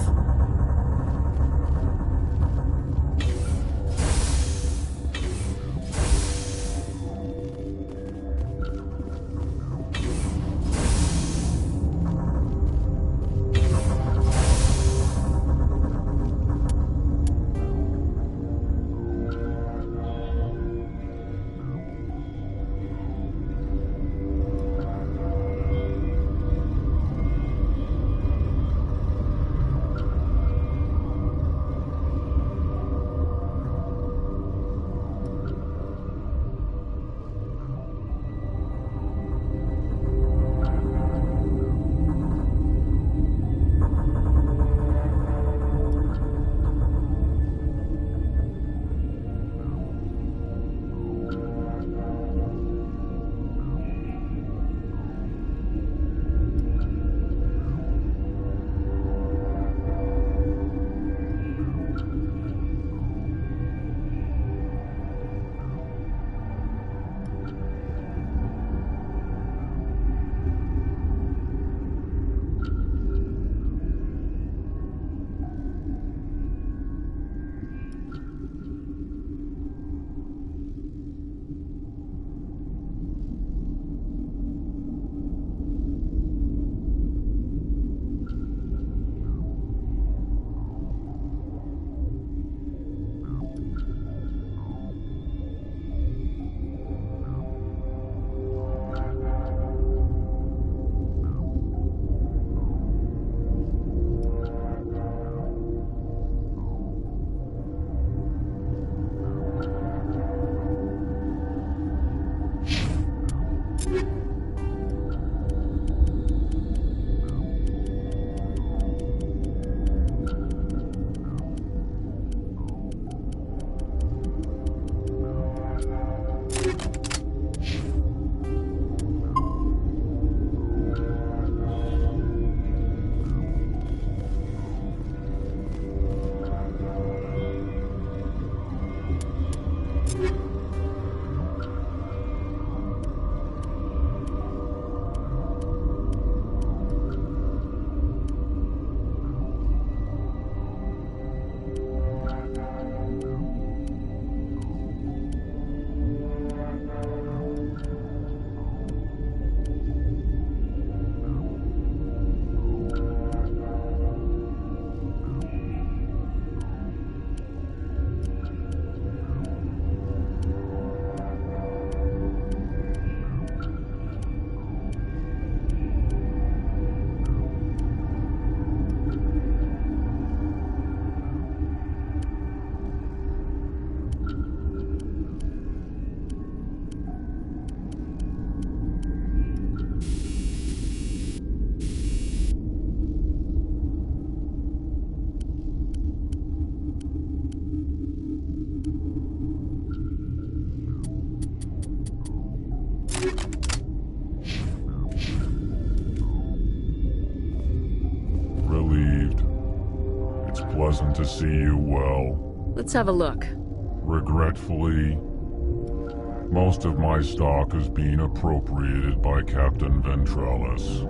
pleasant to see you well. Let's have a look. Regretfully, most of my stock is being appropriated by Captain Ventrellis.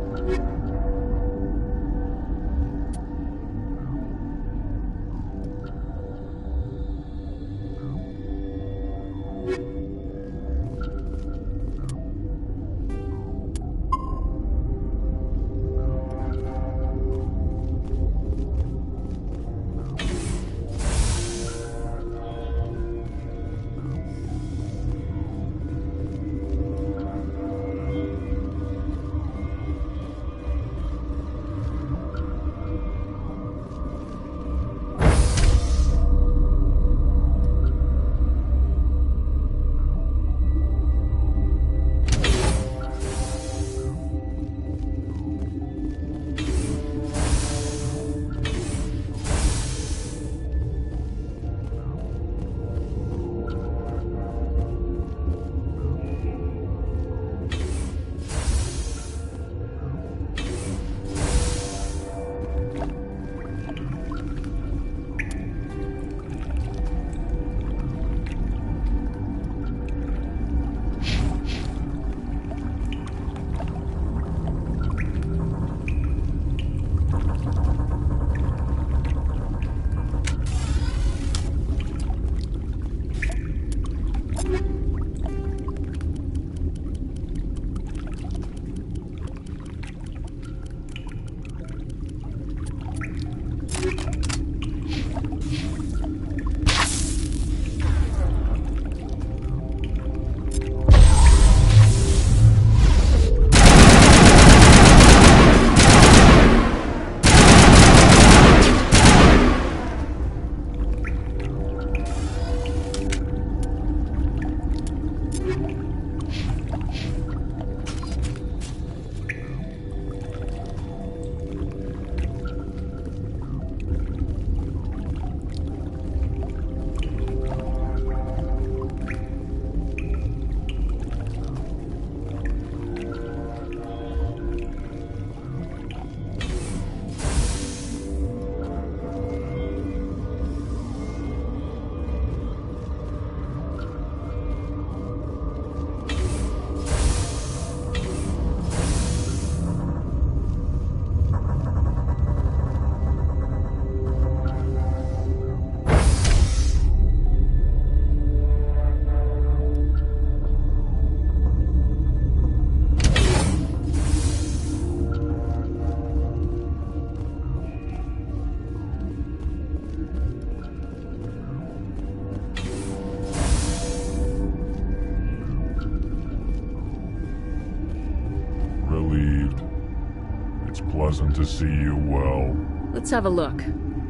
Pleasant to see you well. Let's have a look.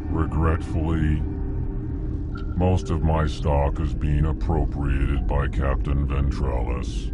Regretfully, most of my stock is being appropriated by Captain Ventrellis.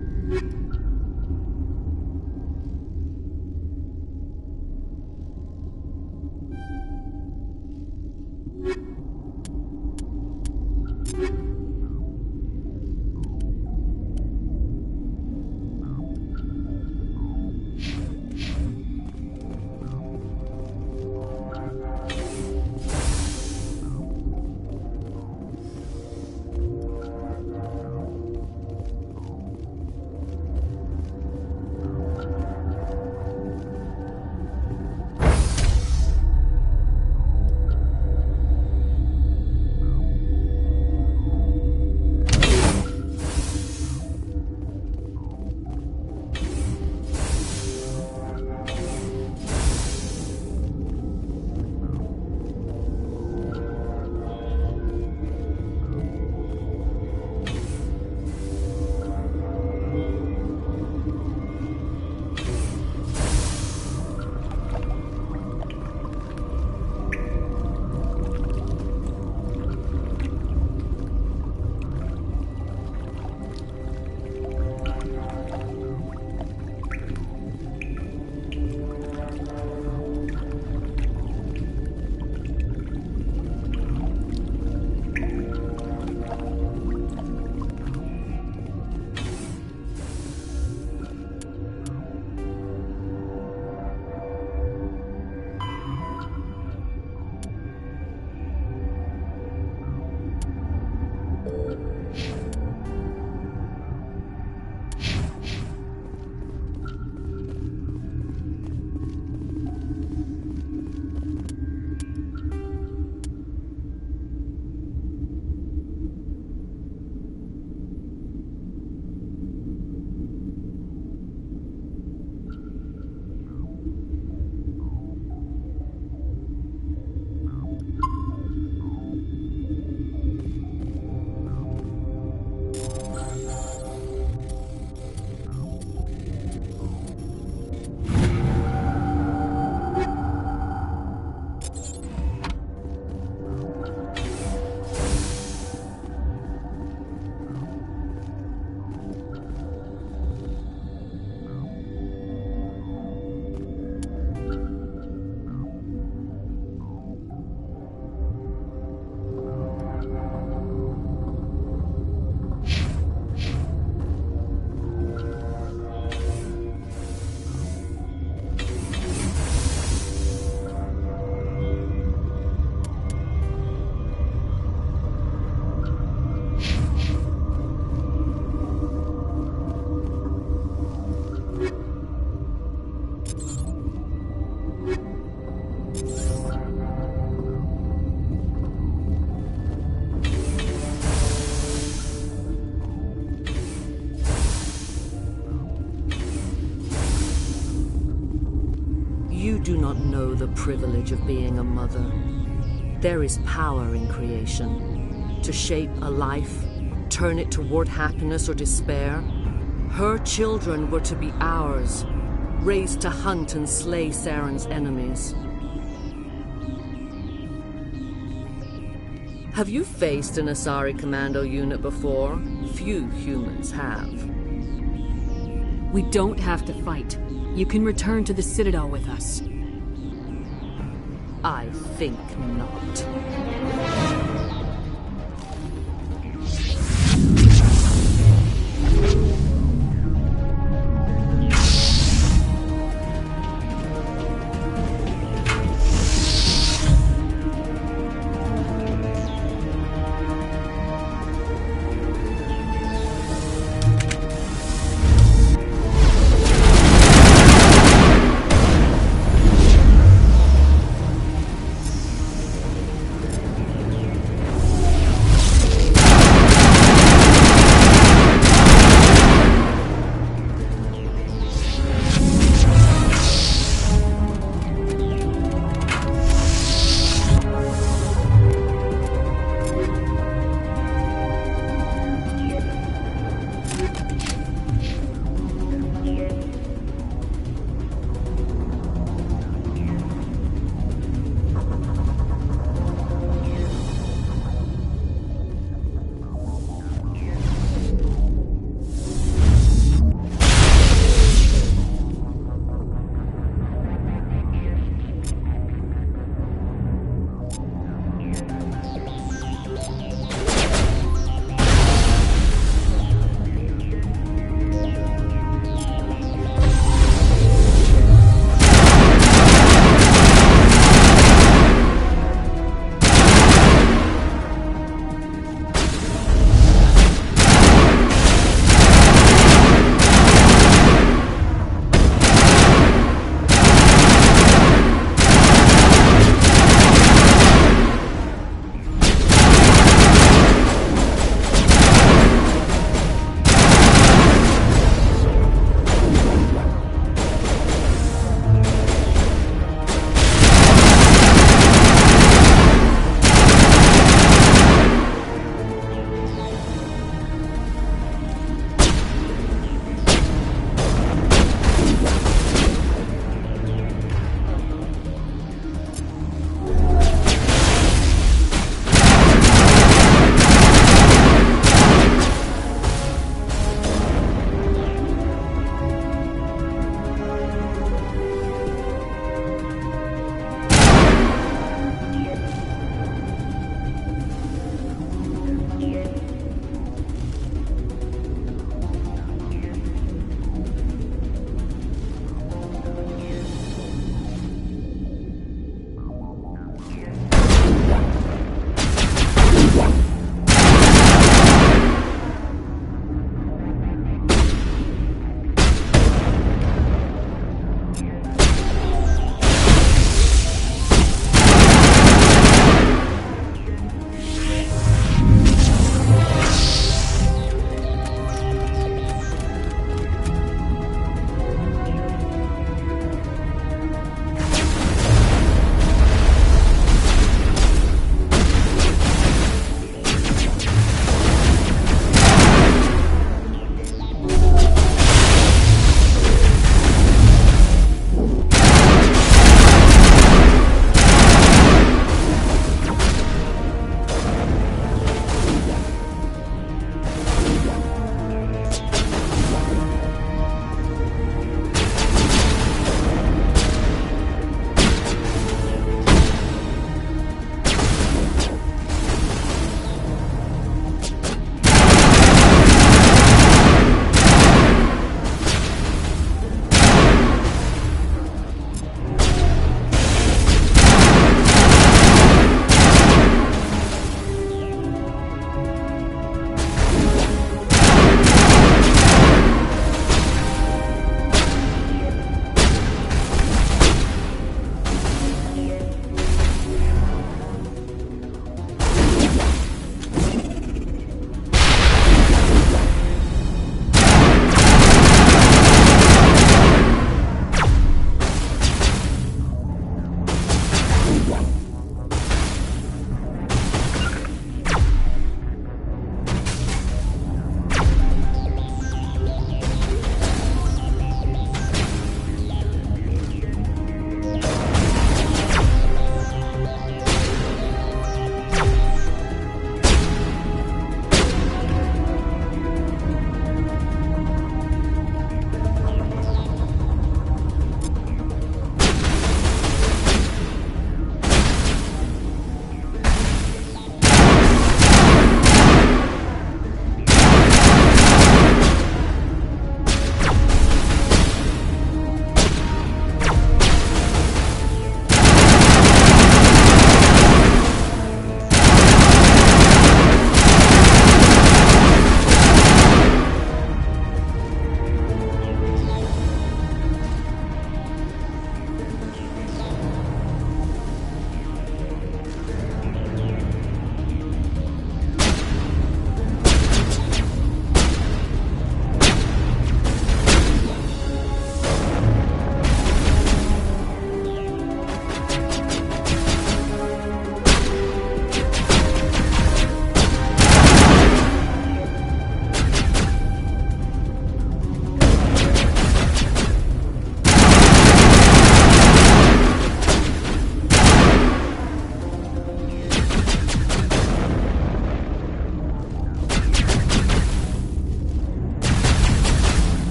do not know the privilege of being a mother. There is power in creation. To shape a life, turn it toward happiness or despair. Her children were to be ours, raised to hunt and slay Saren's enemies. Have you faced an Asari commando unit before? Few humans have. We don't have to fight. You can return to the Citadel with us. I think not.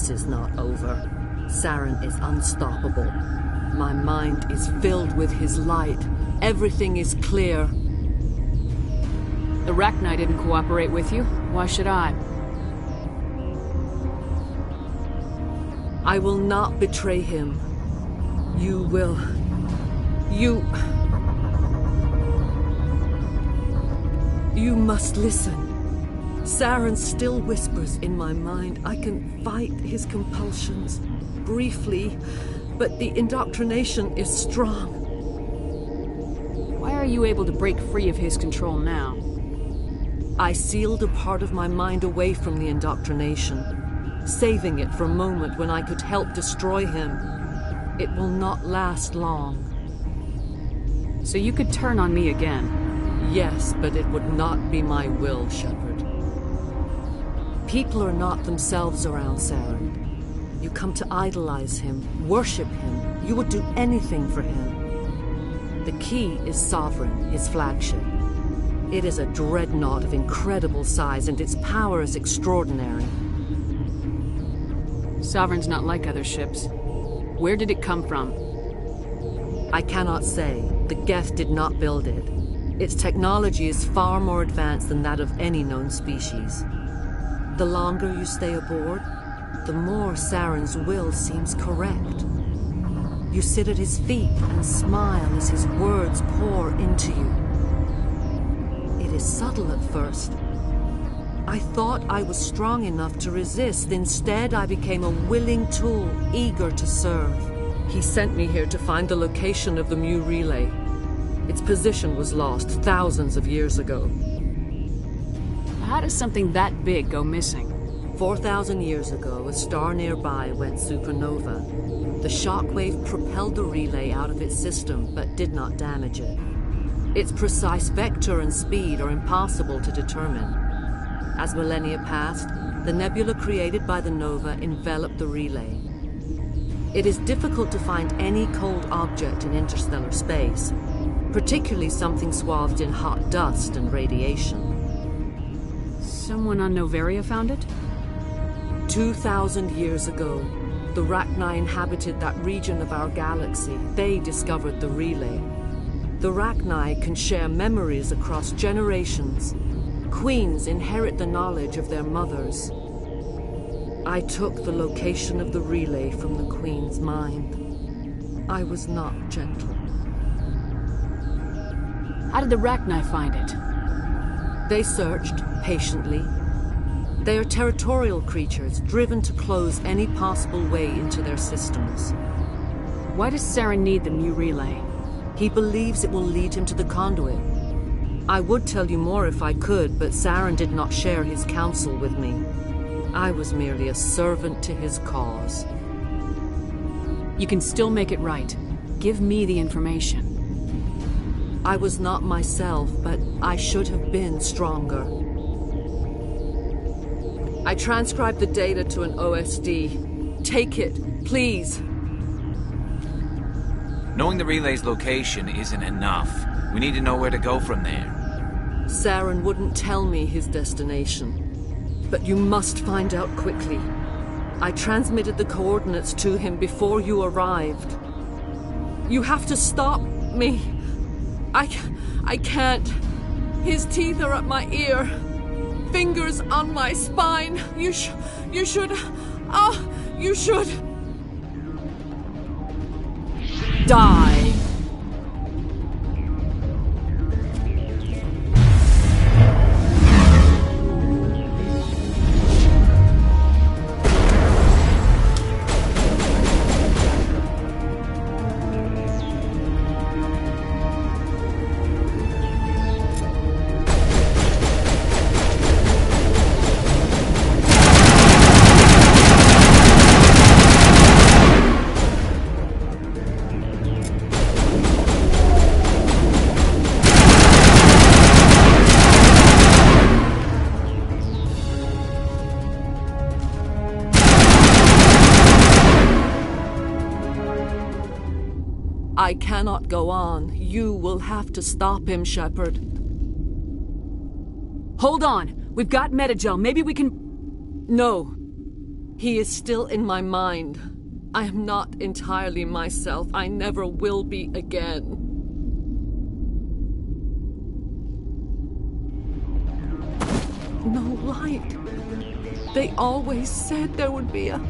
This is not over. Saren is unstoppable. My mind is filled with his light. Everything is clear. The Rachni didn't cooperate with you. Why should I? I will not betray him. You will. You must listen. Saren still whispers in my mind. I can fight his compulsions, briefly, but the indoctrination is strong. Why are you able to break free of his control now? I sealed a part of my mind away from the indoctrination, saving it for a moment when I could help destroy him. It will not last long. So you could turn on me again? Yes, but it would not be my will, Shepard. People are not themselves around Saren. You come to idolize him, worship him. You would do anything for him. The key is Sovereign, his flagship. It is a dreadnought of incredible size, and its power is extraordinary. Sovereign's not like other ships. Where did it come from? I cannot say. The Geth did not build it. Its technology is far more advanced than that of any known species. The longer you stay aboard, the more Saren's will seems correct. You sit at his feet and smile as his words pour into you. It is subtle at first. I thought I was strong enough to resist. Instead, I became a willing tool, eager to serve. He sent me here to find the location of the Mu relay. Its position was lost thousands of years ago. How does something that big go missing? 4,000 years ago, a star nearby went supernova. The shockwave propelled the relay out of its system, but did not damage it. Its precise vector and speed are impossible to determine. As millennia passed, the nebula created by the nova enveloped the relay. It is difficult to find any cold object in interstellar space, particularly something swathed in hot dust and radiation. Someone on Noveria found it? 2,000 years ago, the Rachni inhabited that region of our galaxy. They discovered the relay. The Rachni can share memories across generations. Queens inherit the knowledge of their mothers. I took the location of the relay from the Queen's mind. I was not gentle. How did the Rachni find it? They searched, patiently. They are territorial creatures, driven to close any possible way into their systems. Why does Saren need the Mu relay? He believes it will lead him to the conduit. I would tell you more if I could, but Saren did not share his counsel with me. I was merely a servant to his cause. You can still make it right. Give me the information. I was not myself, but I should have been stronger. I transcribed the data to an OSD. Take it, please. Knowing the relay's location isn't enough. We need to know where to go from there. Saren wouldn't tell me his destination. But you must find out quickly. I transmitted the coordinates to him before you arrived. You have to stop me. I can't. His teeth are at my ear. Fingers on my spine. You should. You should. Die. I cannot go on. You will have to stop him, Shepard. Hold on. We've got Metagel. Maybe we can... No. He is still in my mind. I am not entirely myself. I never will be again. No light. They always said there would be a...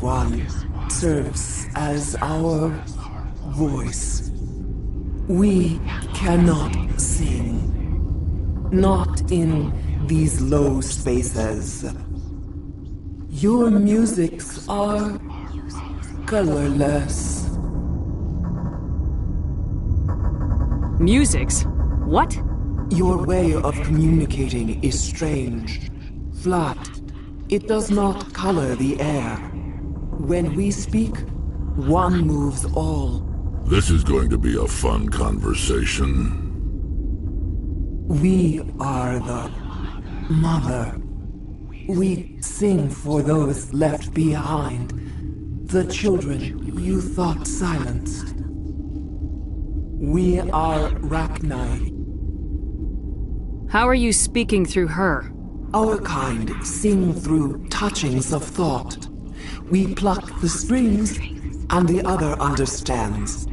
One serves as our voice. We cannot sing. Not in these low spaces. Your musics are colorless. Musics? What? Your way of communicating is strange. Flat. It does not color the air. When we speak, one moves all. This is going to be a fun conversation. We are the mother. We sing for those left behind. The children you thought silenced. We are Rachni. How are you speaking through her? Our kind sing through touchings of thought. We pluck the strings, and the other understands.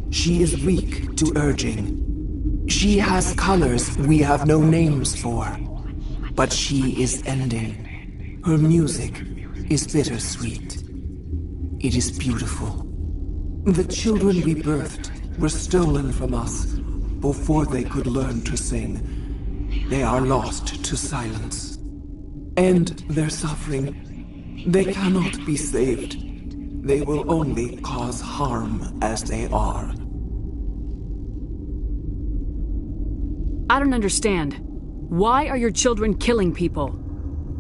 She is weak to urging. She has colors we have no names for. But she is ending. Her music is bittersweet. It is beautiful. The children we birthed were stolen from us before they could learn to sing. They are lost to silence. And their suffering, they cannot be saved. They will only cause harm as they are. I don't understand. Why are your children killing people?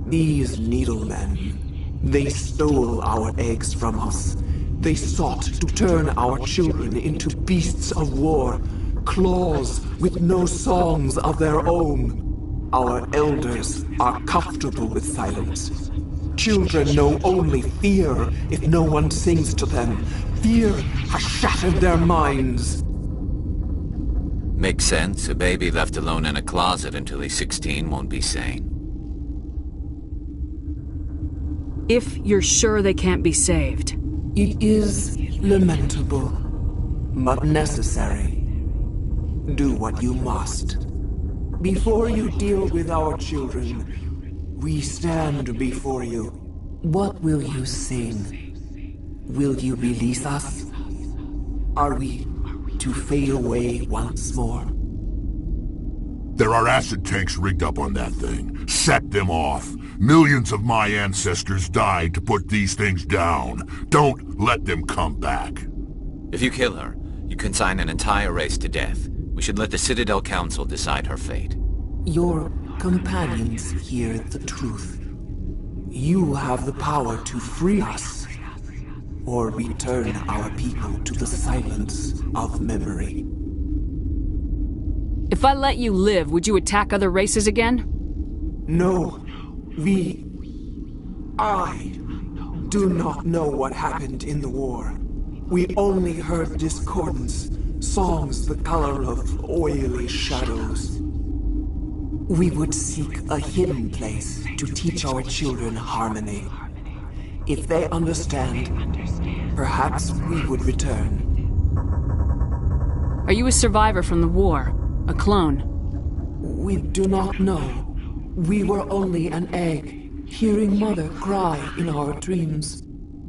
These needlemen, they stole our eggs from us. They sought to turn our children into beasts of war, claws with no songs of their own. Our elders are comfortable with silence. Children know only fear if no one sings to them. Fear has shattered their minds. Makes sense. A baby left alone in a closet until he's 16 won't be sane. If you're sure they can't be saved. It is lamentable, but necessary. Do what you must. Before you deal with our children, we stand before you. What will you sing? Will you release us? Are we to fade away once more? There are acid tanks rigged up on that thing. Set them off. Millions of my ancestors died to put these things down. Don't let them come back. If you kill her, you consign an entire race to death. We should let the Citadel Council decide her fate. Your companions hear the truth. You have the power to free us, or return our people to the silence of memory. If I let you live, would you attack other races again? No. I do not know what happened in the war. We only heard discordance, songs the color of oily shadows. We would seek a hidden place to teach our children harmony. If they understand, perhaps we would return. Are you a survivor from the war? A clone? We do not know. We were only an egg, hearing Mother cry in our dreams.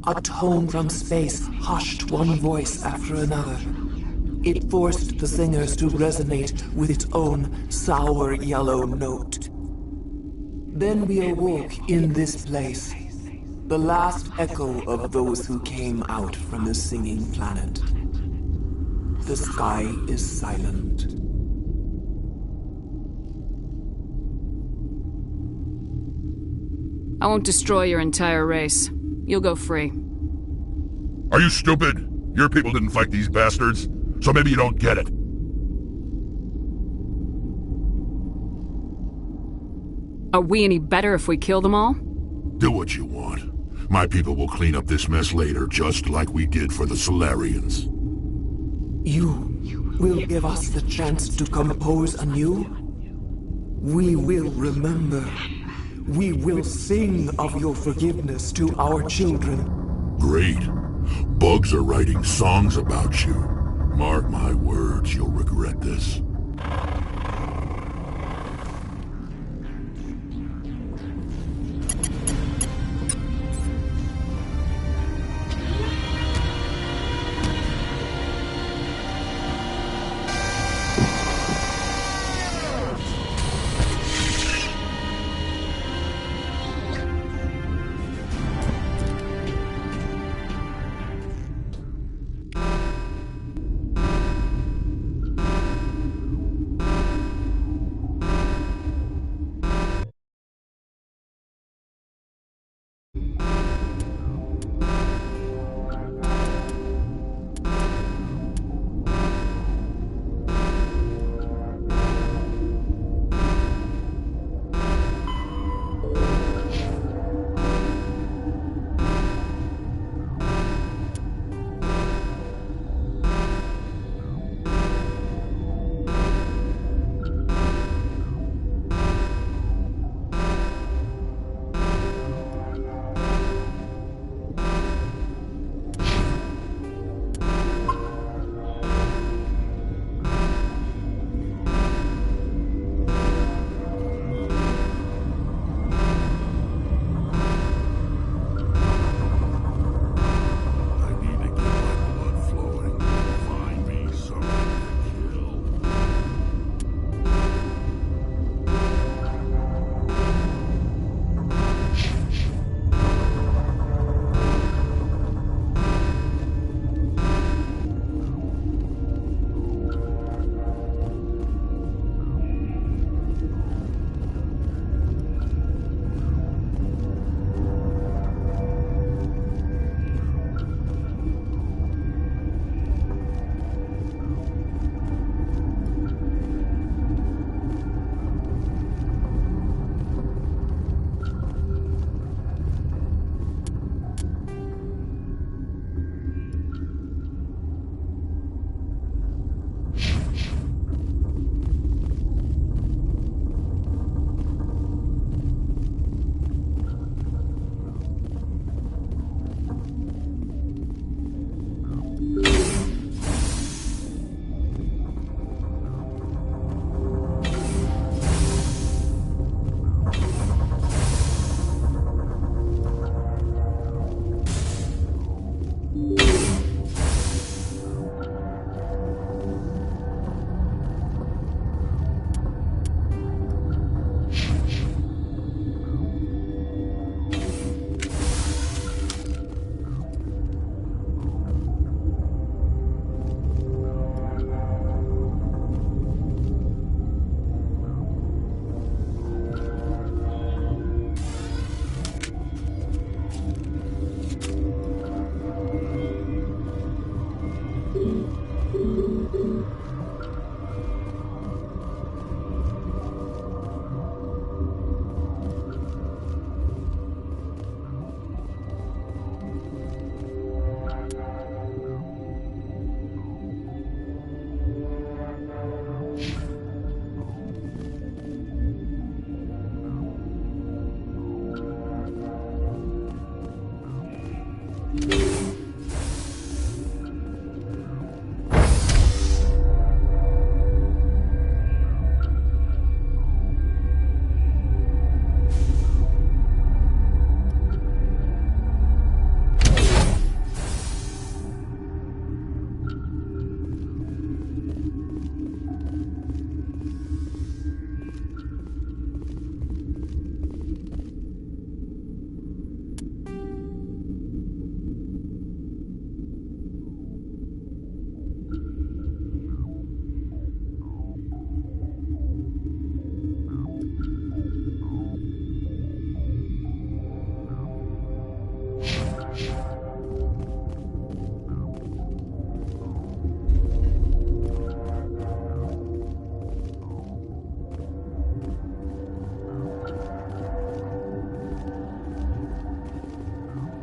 A tone from space hushed one voice after another. It forced the singers to resonate with its own sour yellow note. Then we awoke in this place, the last echo of those who came out from the singing planet. The sky is silent. I won't destroy your entire race. You'll go free. Are you stupid? Your people didn't fight these bastards, so maybe you don't get it. Are we any better if we kill them all? Do what you want. My people will clean up this mess later, just like we did for the Solarians. You will give us the chance to compose anew? We will remember. We will sing of your forgiveness to our children. Great. Bugs are writing songs about you. Mark my words, you'll regret this.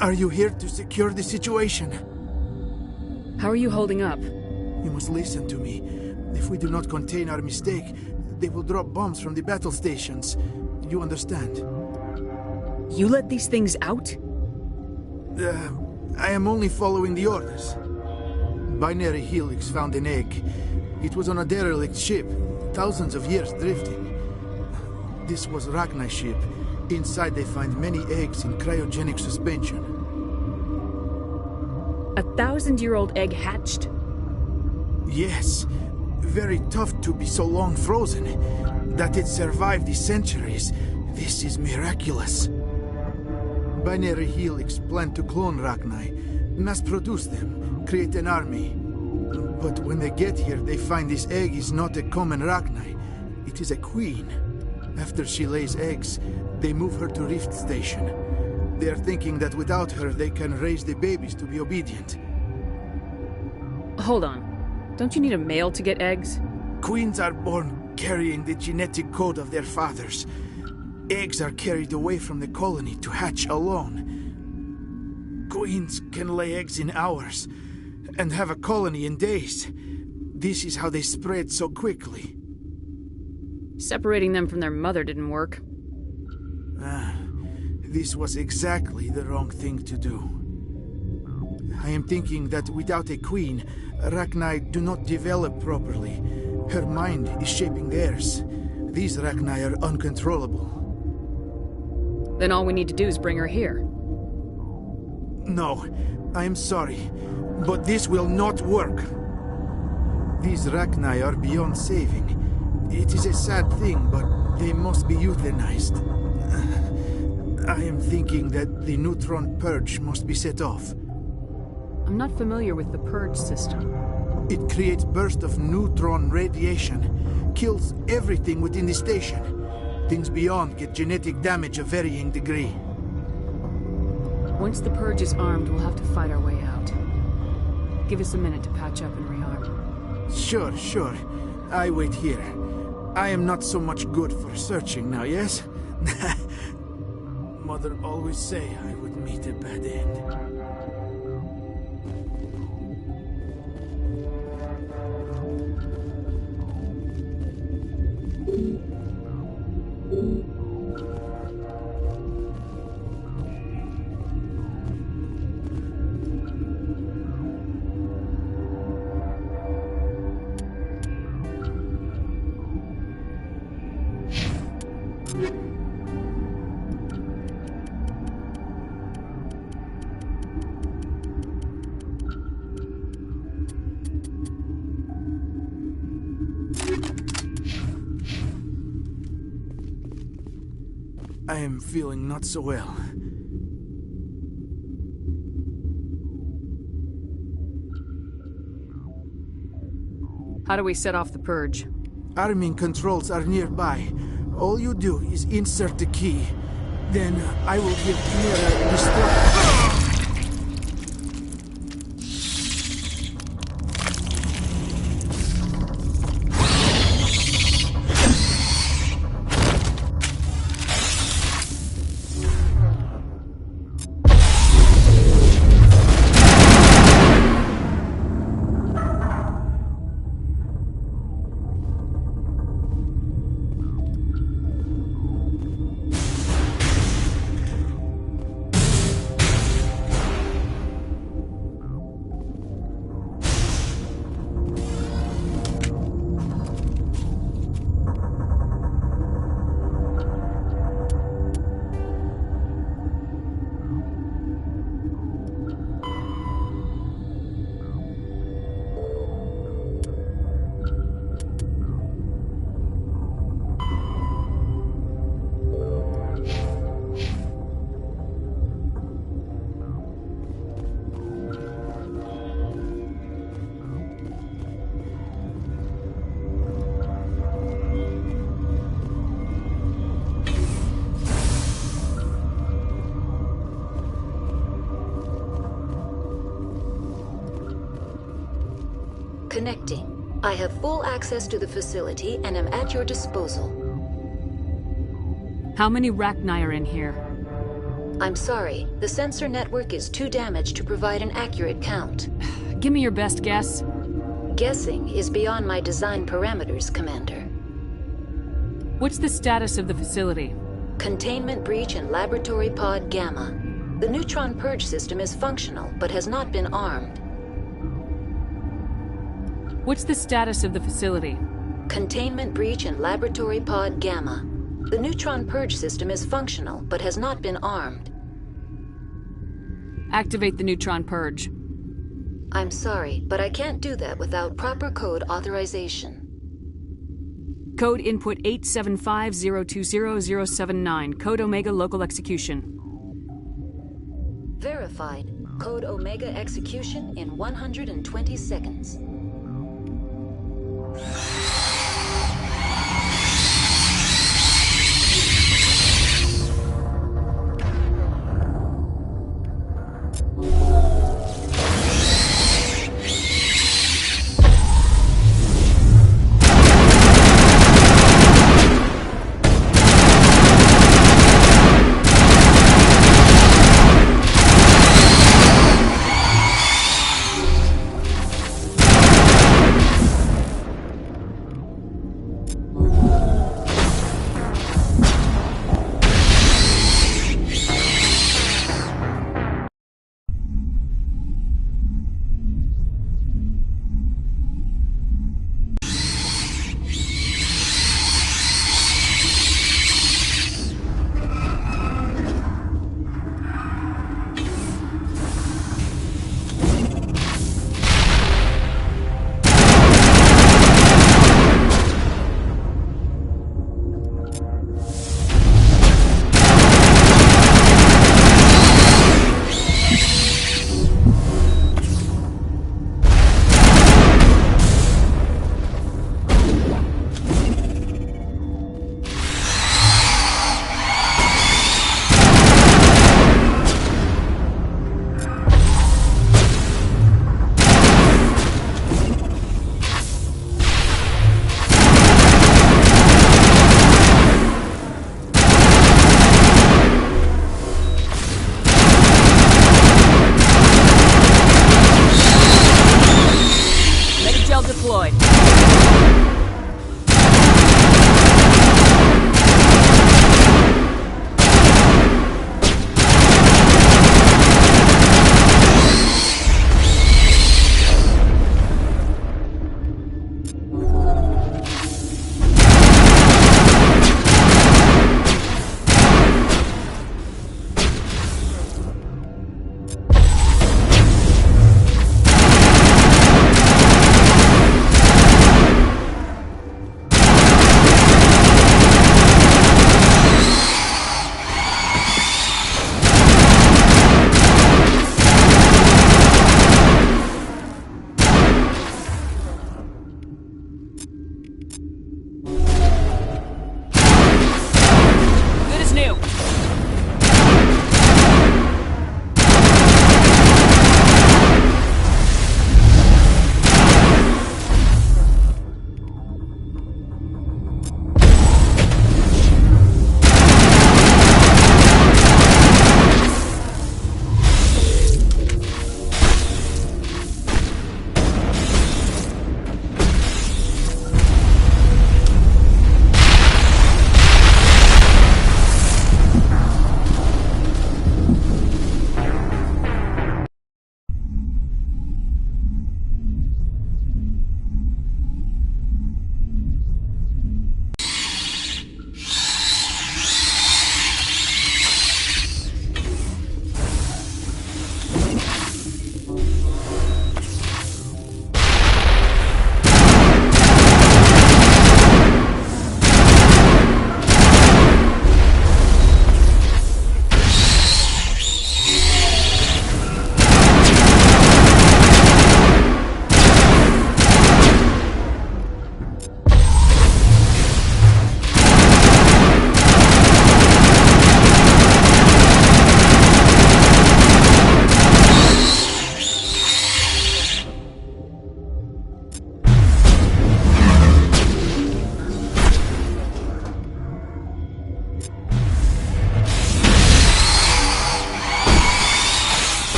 Are you here to secure the situation? How are you holding up? You must listen to me. If we do not contain our mistake, they will drop bombs from the battle stations. You understand? You let these things out? I am only following the orders. Binary Helix found an egg. It was on a derelict ship, thousands of years drifting. This was Rachni's ship. Inside they find many eggs in cryogenic suspension. A 1,000-year-old egg hatched? Yes. Very tough to be so long frozen. That it survived the centuries. This is miraculous. Binary Helix planned to clone Rachni, mass-produce them, create an army. But when they get here, they find this egg is not a common Rachni. It is a queen. After she lays eggs, they move her to Rift Station. They are thinking that without her, they can raise the babies to be obedient. Hold on. Don't you need a male to get eggs? Queens are born carrying the genetic code of their fathers. Eggs are carried away from the colony to hatch alone. Queens can lay eggs in hours and have a colony in days. This is how they spread so quickly. Separating them from their mother didn't work. This was exactly the wrong thing to do. I am thinking that without a queen, Rachni do not develop properly. Her mind is shaping theirs. These Rachni are uncontrollable. Then all we need to do is bring her here. No, I am sorry, but this will not work. These Rachni are beyond saving. It is a sad thing, but they must be euthanized. I am thinking that the neutron purge must be set off. I'm not familiar with the purge system. It creates bursts of neutron radiation, kills everything within the station. Things beyond get genetic damage of varying degree. Once the purge is armed, we'll have to fight our way out. Give us a minute to patch up and rearm. Sure. I wait here. I am not so much good for searching now, yes? Mother always say I would meet a bad end. I am feeling not so well. How do we set off the purge? Arming controls are nearby. All you do is insert the key. Then I will give Mira destruct. Connecting. I have full access to the facility and am at your disposal. How many Rachni are in here? I'm sorry. The sensor network is too damaged to provide an accurate count. Give me your best guess. Guessing is beyond my design parameters, Commander. What's the status of the facility? Containment breach in Laboratory Pod Gamma. The neutron purge system is functional, but has not been armed. What's the status of the facility? Containment breach in Laboratory Pod Gamma. The neutron purge system is functional, but has not been armed. Activate the neutron purge. I'm sorry, but I can't do that without proper code authorization. Code input 875020079. Code Omega local execution. Verified. Code Omega execution in 120 seconds.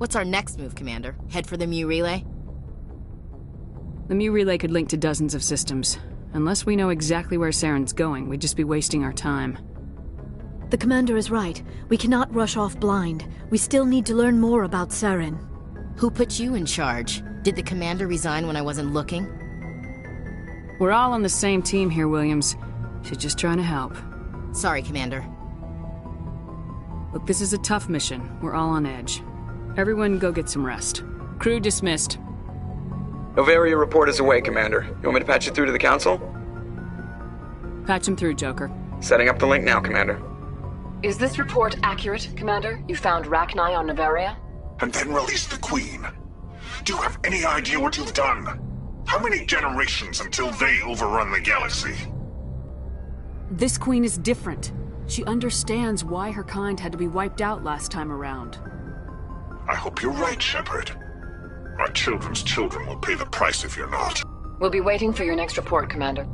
What's our next move, Commander? Head for the Mu relay? The Mu relay could link to dozens of systems. Unless we know exactly where Saren's going, we'd just be wasting our time. The Commander is right. We cannot rush off blind. We still need to learn more about Saren. Who put you in charge? Did the Commander resign when I wasn't looking? We're all on the same team here, Williams. She's just trying to help. Sorry, Commander. Look, this is a tough mission. We're all on edge. Everyone go get some rest. Crew dismissed. Novaria report is away, Commander. You want me to patch you through to the Council? Patch him through, Joker. Setting up the link now, Commander. Is this report accurate, Commander? You found Rachni on Novaria? And then released the Queen. Do you have any idea what you've done? How many generations until they overrun the galaxy? This Queen is different. She understands why her kind had to be wiped out last time around. I hope you're right, Shepard. My children's children will pay the price if you're not. We'll be waiting for your next report, Commander.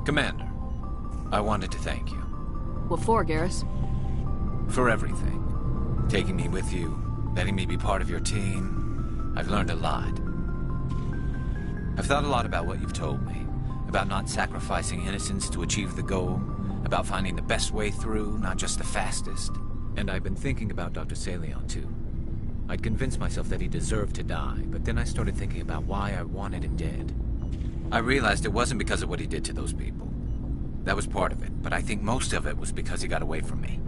Commander, I wanted to thank you. What for, Garrus? For everything. Taking me with you, letting me be part of your team. I've learned a lot. I've thought a lot about what you've told me. About not sacrificing innocence to achieve the goal. About finding the best way through, not just the fastest. And I've been thinking about Dr. Saleon, too. I'd convinced myself that he deserved to die, but then I started thinking about why I wanted him dead. I realized it wasn't because of what he did to those people. That was part of it, but I think most of it was because he got away from me.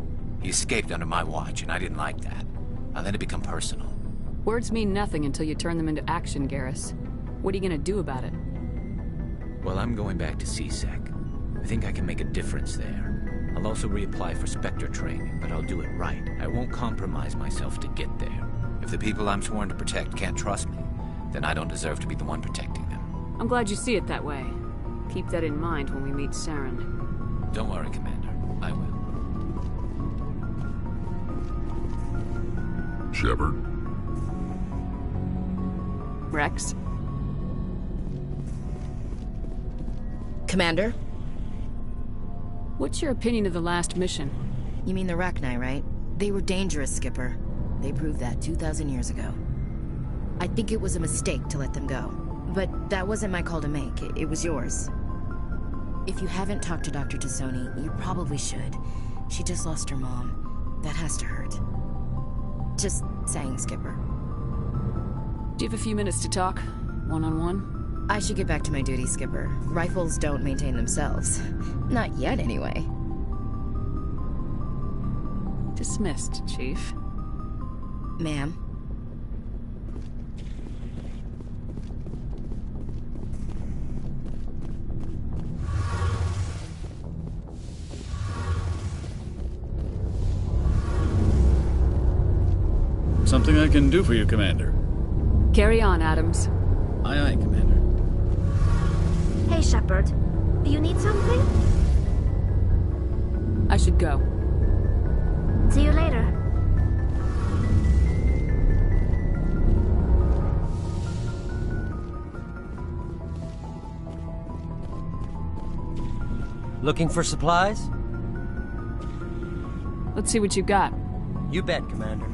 He escaped under my watch, and I didn't like that. I let it become personal. Words mean nothing until you turn them into action, Garrus. What are you gonna do about it? Well, I'm going back to CSEC. I think I can make a difference there. I'll also reapply for Spectre training, but I'll do it right. I won't compromise myself to get there. If the people I'm sworn to protect can't trust me, then I don't deserve to be the one protecting them. I'm glad you see it that way. Keep that in mind when we meet Saren. Don't worry, Commander. I will. Shepard? Rex? Commander? What's your opinion of the last mission? You mean the Rachni, right? They were dangerous, Skipper. They proved that 2,000 years ago. I think it was a mistake to let them go. But that wasn't my call to make. It was yours. If you haven't talked to Dr. Tassoni, you probably should. She just lost her mom. That has to hurt. Just saying, Skipper. Do you have a few minutes to talk? One-on-one? I should get back to my duty, Skipper. Rifles don't maintain themselves. Not yet, anyway. Dismissed, Chief. Ma'am. Something I can do for you, Commander. Carry on, Adams. Aye, aye, Commander. Hey, Shepard. Do you need something? I should go. See you later. Looking for supplies? Let's see what you got. You bet, Commander.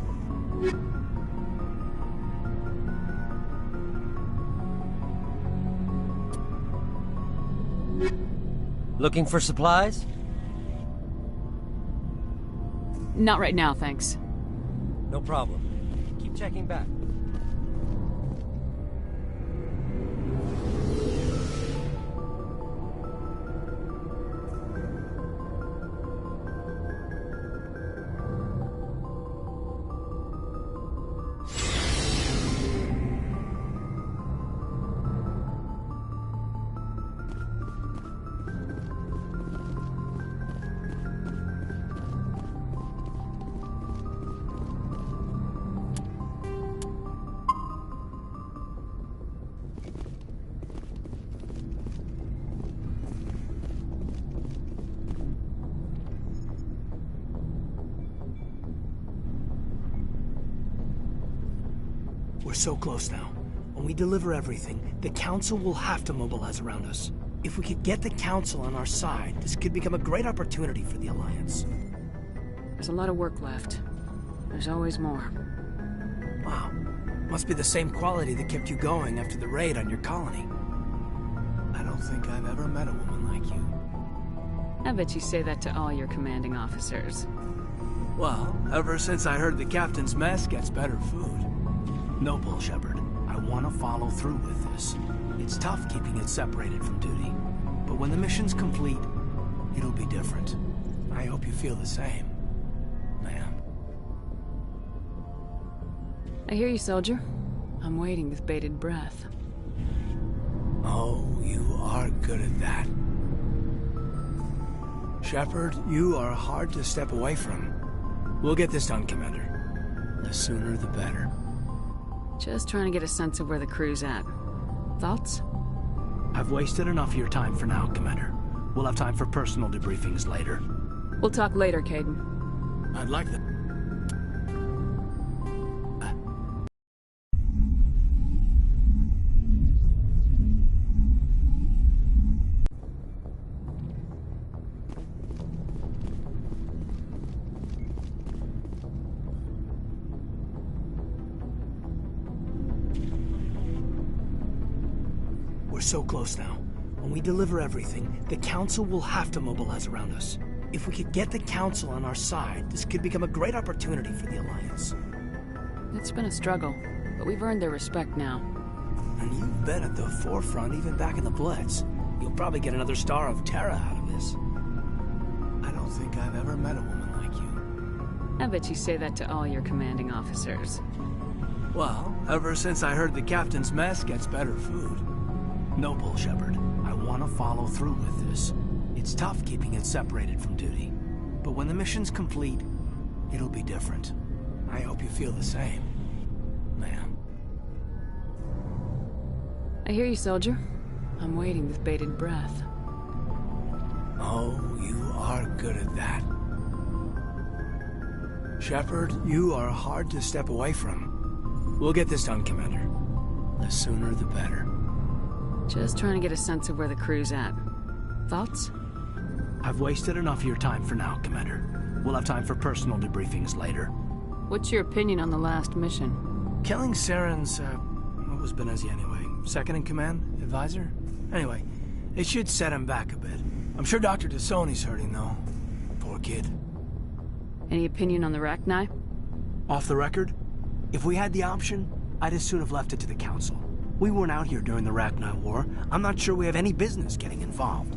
Looking for supplies? Not right now, thanks. No problem. Keep checking back. We're so close now. When we deliver everything, the Council will have to mobilize around us. If we could get the Council on our side, this could become a great opportunity for the Alliance. There's a lot of work left. There's always more. Wow. Must be the same quality that kept you going after the raid on your colony. I don't think I've ever met a woman like you. I bet you say that to all your commanding officers. Well, ever since I heard the captain's mess gets better food. No bull, Shepard. I want to follow through with this. It's tough keeping it separated from duty. But when the mission's complete, it'll be different. I hope you feel the same, ma'am. I hear you, soldier. I'm waiting with bated breath. Oh, you are good at that. Shepard, you are hard to step away from. We'll get this done, Commander. The sooner the better. Just trying to get a sense of where the crew's at. Thoughts? I've wasted enough of your time for now, Commander. We'll have time for personal debriefings later. We'll talk later, Caden. I'd like that. so close now. When we deliver everything, the Council will have to mobilize around us. If we could get the Council on our side, this could become a great opportunity for the Alliance. It's been a struggle, but we've earned their respect now. And you've been at the forefront even back in the Blitz. You'll probably get another Star of Terra out of this. I don't think I've ever met a woman like you. I bet you say that to all your commanding officers. Well, ever since I heard the captain's mess gets better food. No bull, Shepard. I want to follow through with this. It's tough keeping it separated from duty. But when the mission's complete, it'll be different. I hope you feel the same, ma'am. I hear you, soldier. I'm waiting with bated breath. Oh, you are good at that. Shepard, you are hard to step away from. We'll get this done, Commander. The sooner the better. Just trying to get a sense of where the crew's at. Thoughts? I've wasted enough of your time for now, Commander. We'll have time for personal debriefings later. What's your opinion on the last mission? Killing Saren's, what was Benezia anyway? Second in command? Advisor? Anyway, it should set him back a bit. I'm sure Dr. Tassoni's hurting, though. Poor kid. Any opinion on the Rachni? Off the record? If we had the option, I'd as soon have left it to the Council. We weren't out here during the Rachni War. I'm not sure we have any business getting involved.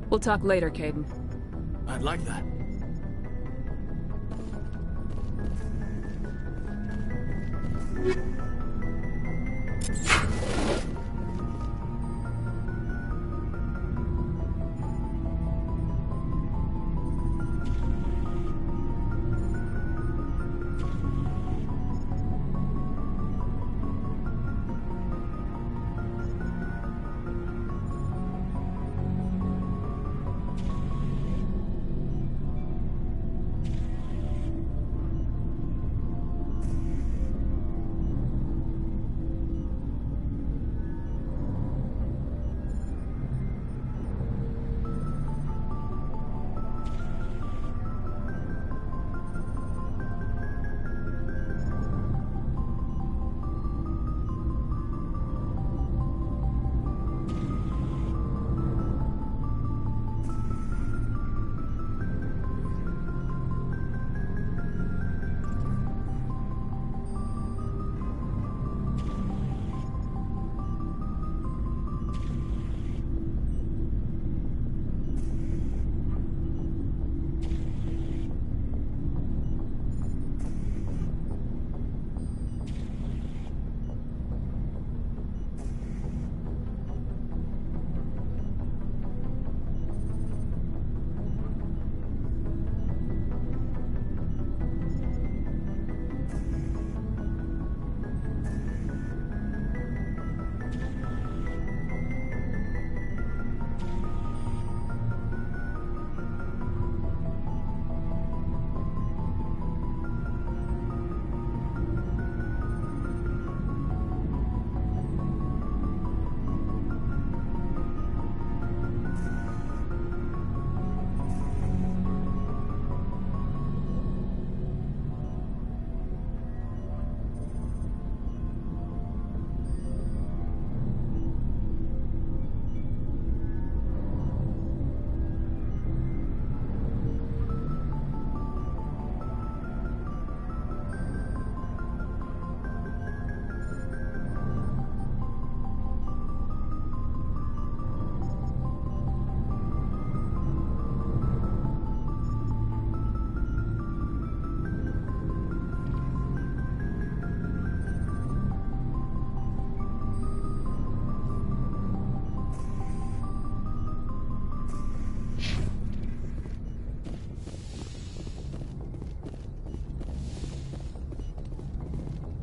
We'll talk later, Caden. I'd like that.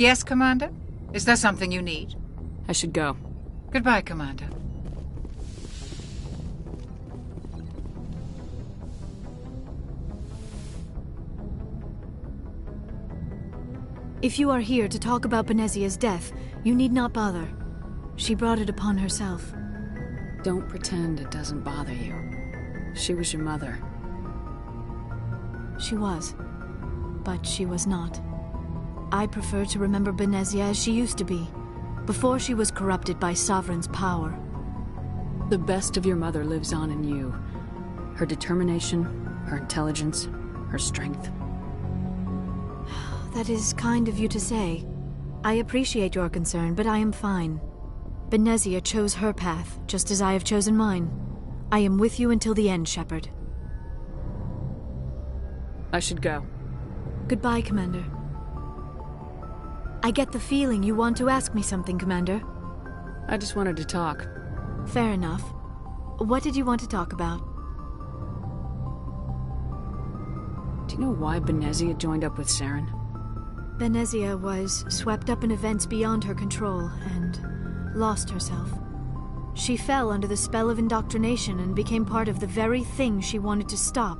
Yes, Commander? Is there something you need? I should go. Goodbye, Commander. If you are here to talk about Benezia's death, you need not bother. She brought it upon herself. Don't pretend it doesn't bother you. She was your mother. She was. But she was not. I prefer to remember Benezia as she used to be. before she was corrupted by Sovereign's power. The best of your mother lives on in you. Her determination, her intelligence, her strength. That is kind of you to say. I appreciate your concern, but I am fine. Benezia chose her path, just as I have chosen mine. I am with you until the end, Shepard. I should go. Goodbye, Commander. I get the feeling you want to ask me something, Commander. I just wanted to talk. Fair enough. What did you want to talk about? Do you know why Benezia joined up with Saren? Benezia was swept up in events beyond her control and lost herself. She fell under the spell of indoctrination and became part of the very thing she wanted to stop.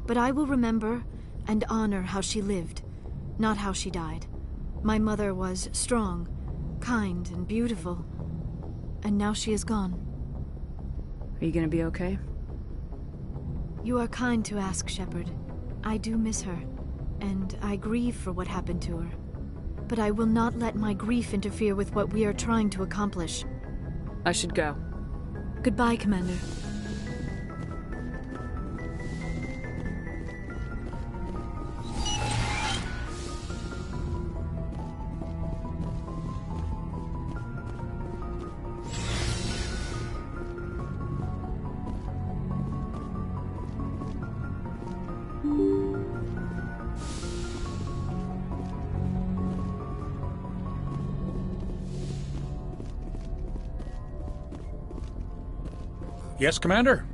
But I will remember and honor how she lived, not how she died. My mother was strong, kind, and beautiful, and now she is gone. Are you gonna be okay? You are kind to ask, Shepard. I do miss her, and I grieve for what happened to her. But I will not let my grief interfere with what we are trying to accomplish. I should go. Goodbye, Commander. Yes, Commander?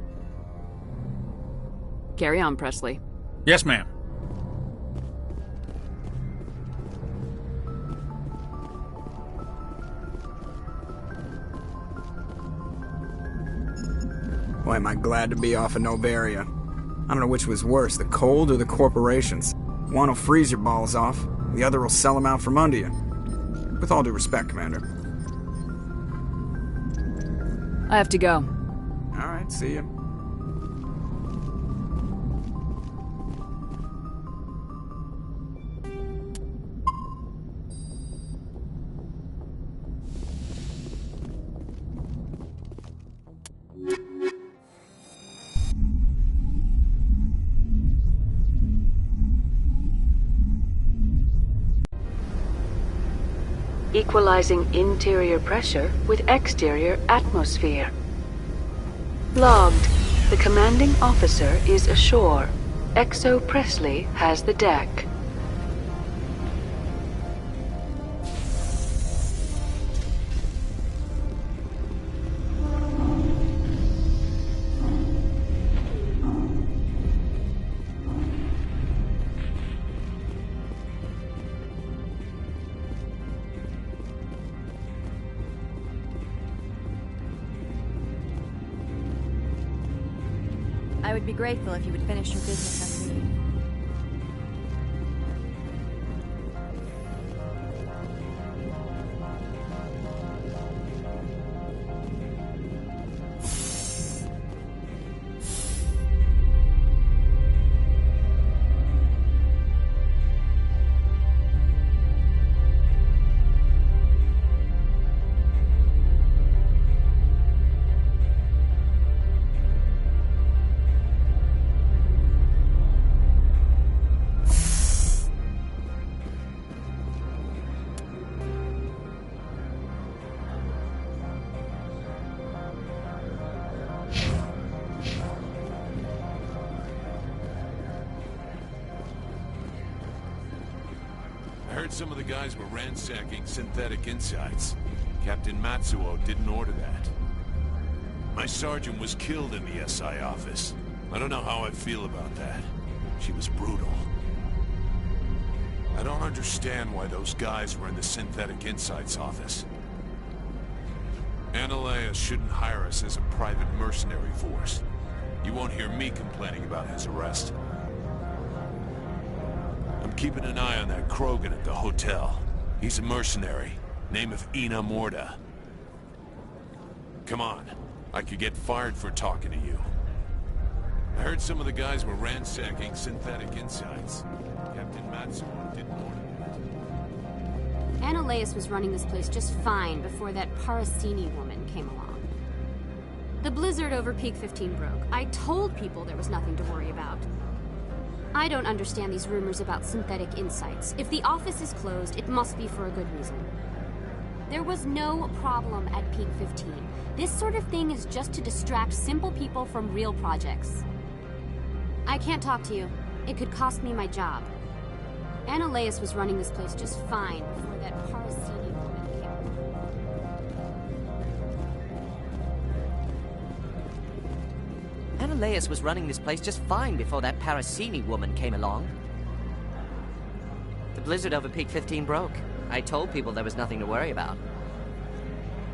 Carry on, Presley. Yes, ma'am. Boy, am I glad to be off of Novaria. I don't know which was worse, the cold or the corporations. One will freeze your balls off, the other will sell them out from under you. With all due respect, Commander. I have to go. All right, see ya. Equalizing interior pressure with exterior atmosphere. Logged. The commanding officer is ashore. Exo Presley has the deck. I would be grateful if you would finish your business and leave. Some of the guys were ransacking synthetic insides. Captain Matsuo didn't order that. My sergeant was killed in the SI office. I don't know how I feel about that. She was brutal. I don't understand why those guys were in the synthetic insides office. Analea shouldn't hire us as a private mercenary force. You won't hear me complaining about his arrest. I'm keeping an eye on that Krogan at the hotel. He's a mercenary. Name of Ina Morda. Come on. I could get fired for talking to you. I heard some of the guys were ransacking synthetic insides. Captain Matsuo didn't order that. Annaleus was running this place just fine before that Parasini woman came along. The blizzard over Peak 15 broke. I told people there was nothing to worry about. I don't understand these rumors about synthetic insights. If the office is closed, it must be for a good reason. There was no problem at Peak 15. This sort of thing is just to distract simple people from real projects. I can't talk to you. It could cost me my job. Annaleus was running this place just fine before that Parasini woman came. Annaleus was running this place just fine before that Parasini woman came along. The blizzard over Peak 15 broke. I told people there was nothing to worry about.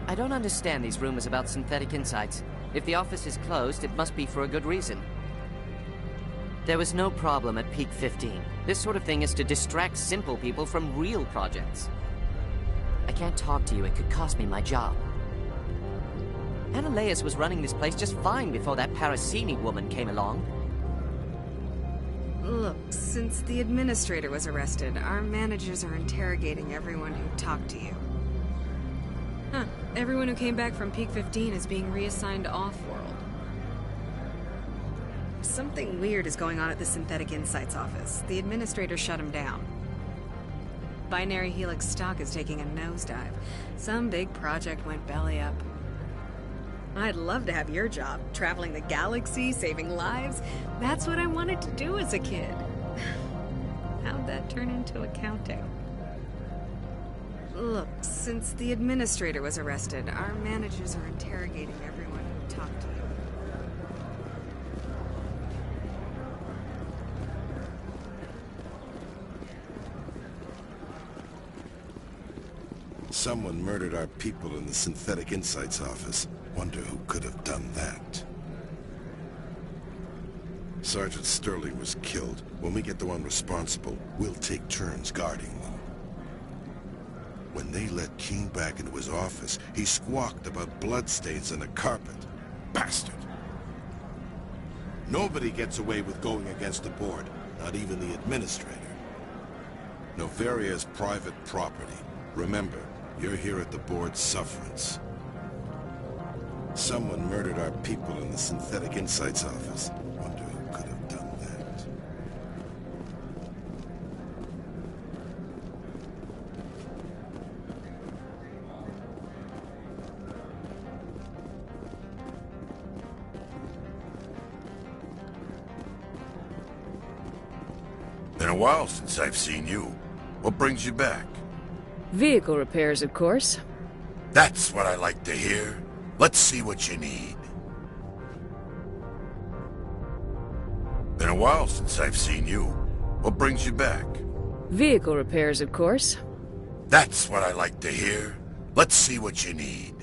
I don't understand these rumors about synthetic insights. If the office is closed, it must be for a good reason. There was no problem at Peak 15. This sort of thing is to distract simple people from real projects. I can't talk to you. It could cost me my job. Annaleus was running this place just fine before that Parasini woman came along. Look, since the administrator was arrested, our managers are interrogating everyone who talked to you. Huh. Everyone who came back from Peak 15 is being reassigned off-world. Something weird is going on at the Synthetic Insights office. The administrator shut him down. Binary Helix stock is taking a nosedive. Some big project went belly up. I'd love to have your job, traveling the galaxy, saving lives. That's what I wanted to do as a kid. How'd that turn into accounting? Look, since the administrator was arrested, our managers are interrogating everyone who talked to you. Someone murdered our people in the Synthetic Insights office. Wonder who could have done that. Sergeant Sterling was killed. When we get the one responsible, we'll take turns guarding them. When they let King back into his office, he squawked about bloodstains on the carpet. Bastard! Nobody gets away with going against the board, not even the administrator. Novaria's private property. Remember, you're here at the board's sufferance. Someone murdered our people in the Synthetic Insights office. Wonder who could have done that. Been a while since I've seen you. What brings you back? Vehicle repairs, of course. That's what I like to hear. Let's see what you need. Been a while since I've seen you. What brings you back? Vehicle repairs, of course. That's what I like to hear. Let's see what you need.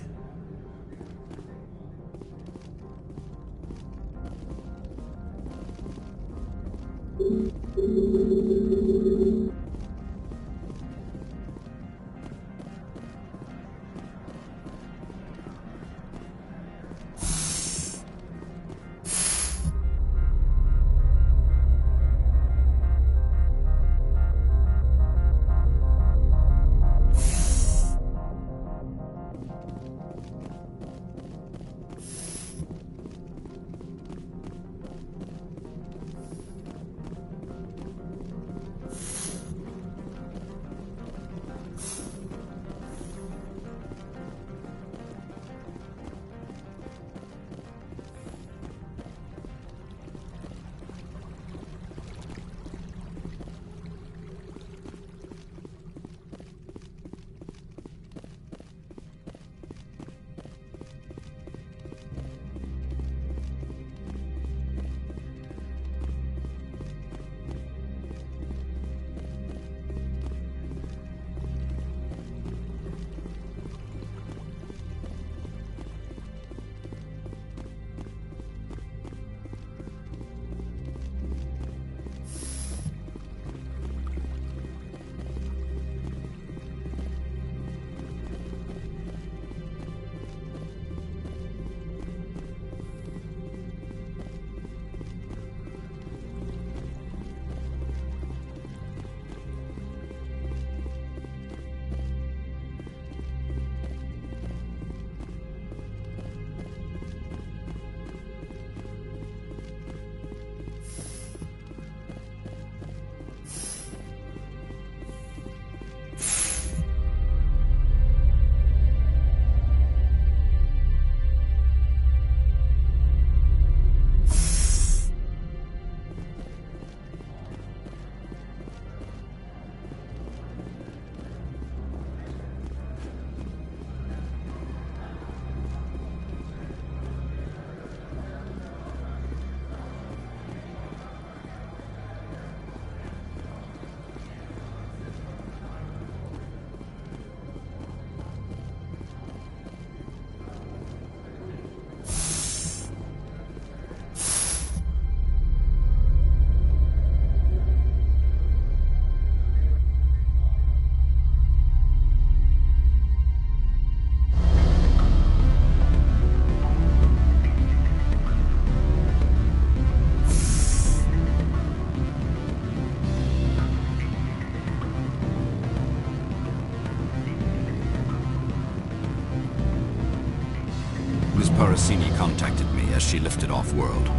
as she lifted off-world.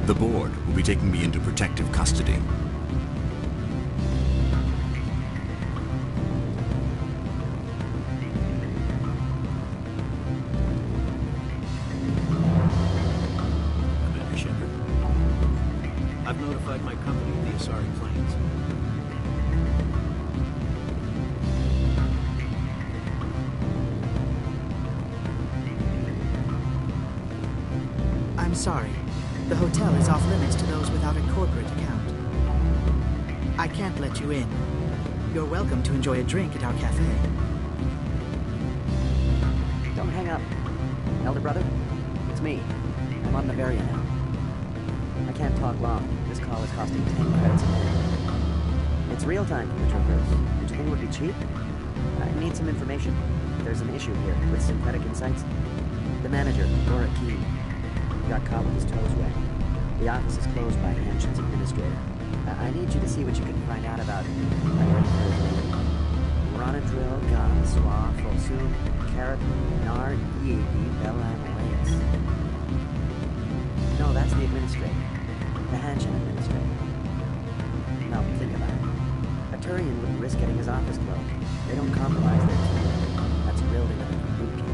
The board will be taking me into protective custody. Commander Shepard, I've notified my company of the Asari plans. I'm sorry. The hotel is off limits to those without a corporate account. I can't let you in. You're welcome to enjoy a drink at our cafe. Don't hang up. Elder brother, it's me. I'm on Bavaria now. I can't talk long. This call is costing 10 credits a minute. It's real time from the troopers. Did you think it would be cheap? I need some information. There's an issue here with synthetic insights. The manager, Laura Key, got caught with his toes wet. The office is closed by Hanshin's administrator. I need you to see what you can find out about... Are you ready for his name? Ronadril, Gam, Swa, Folsum, Karapi, Nar, Yegi, Bella, Moeas. No, that's the administrator. The Hanshin administrator. Now, think about it. A Turian wouldn't risk getting his office closed. They don't compromise their team. That's drilled into the boot camp.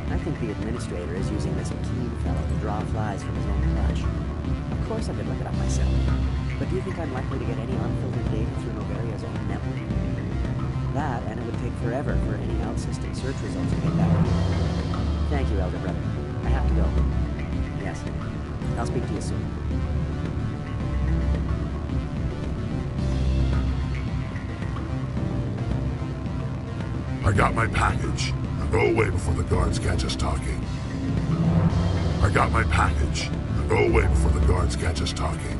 I think the administrator is using this keen fellow to draw flies from his own clutch. Of course I could look it up myself. But do you think I'm likely to get any unfiltered data through Novaria's own network? That, and it would take forever for any out-system search results to get back here. Thank you, Elder Brother. I have to go. Yes. I'll speak to you soon. I got my package. Now go away before the guards catch us talking. I got my package. Now go away before the guards catch us talking.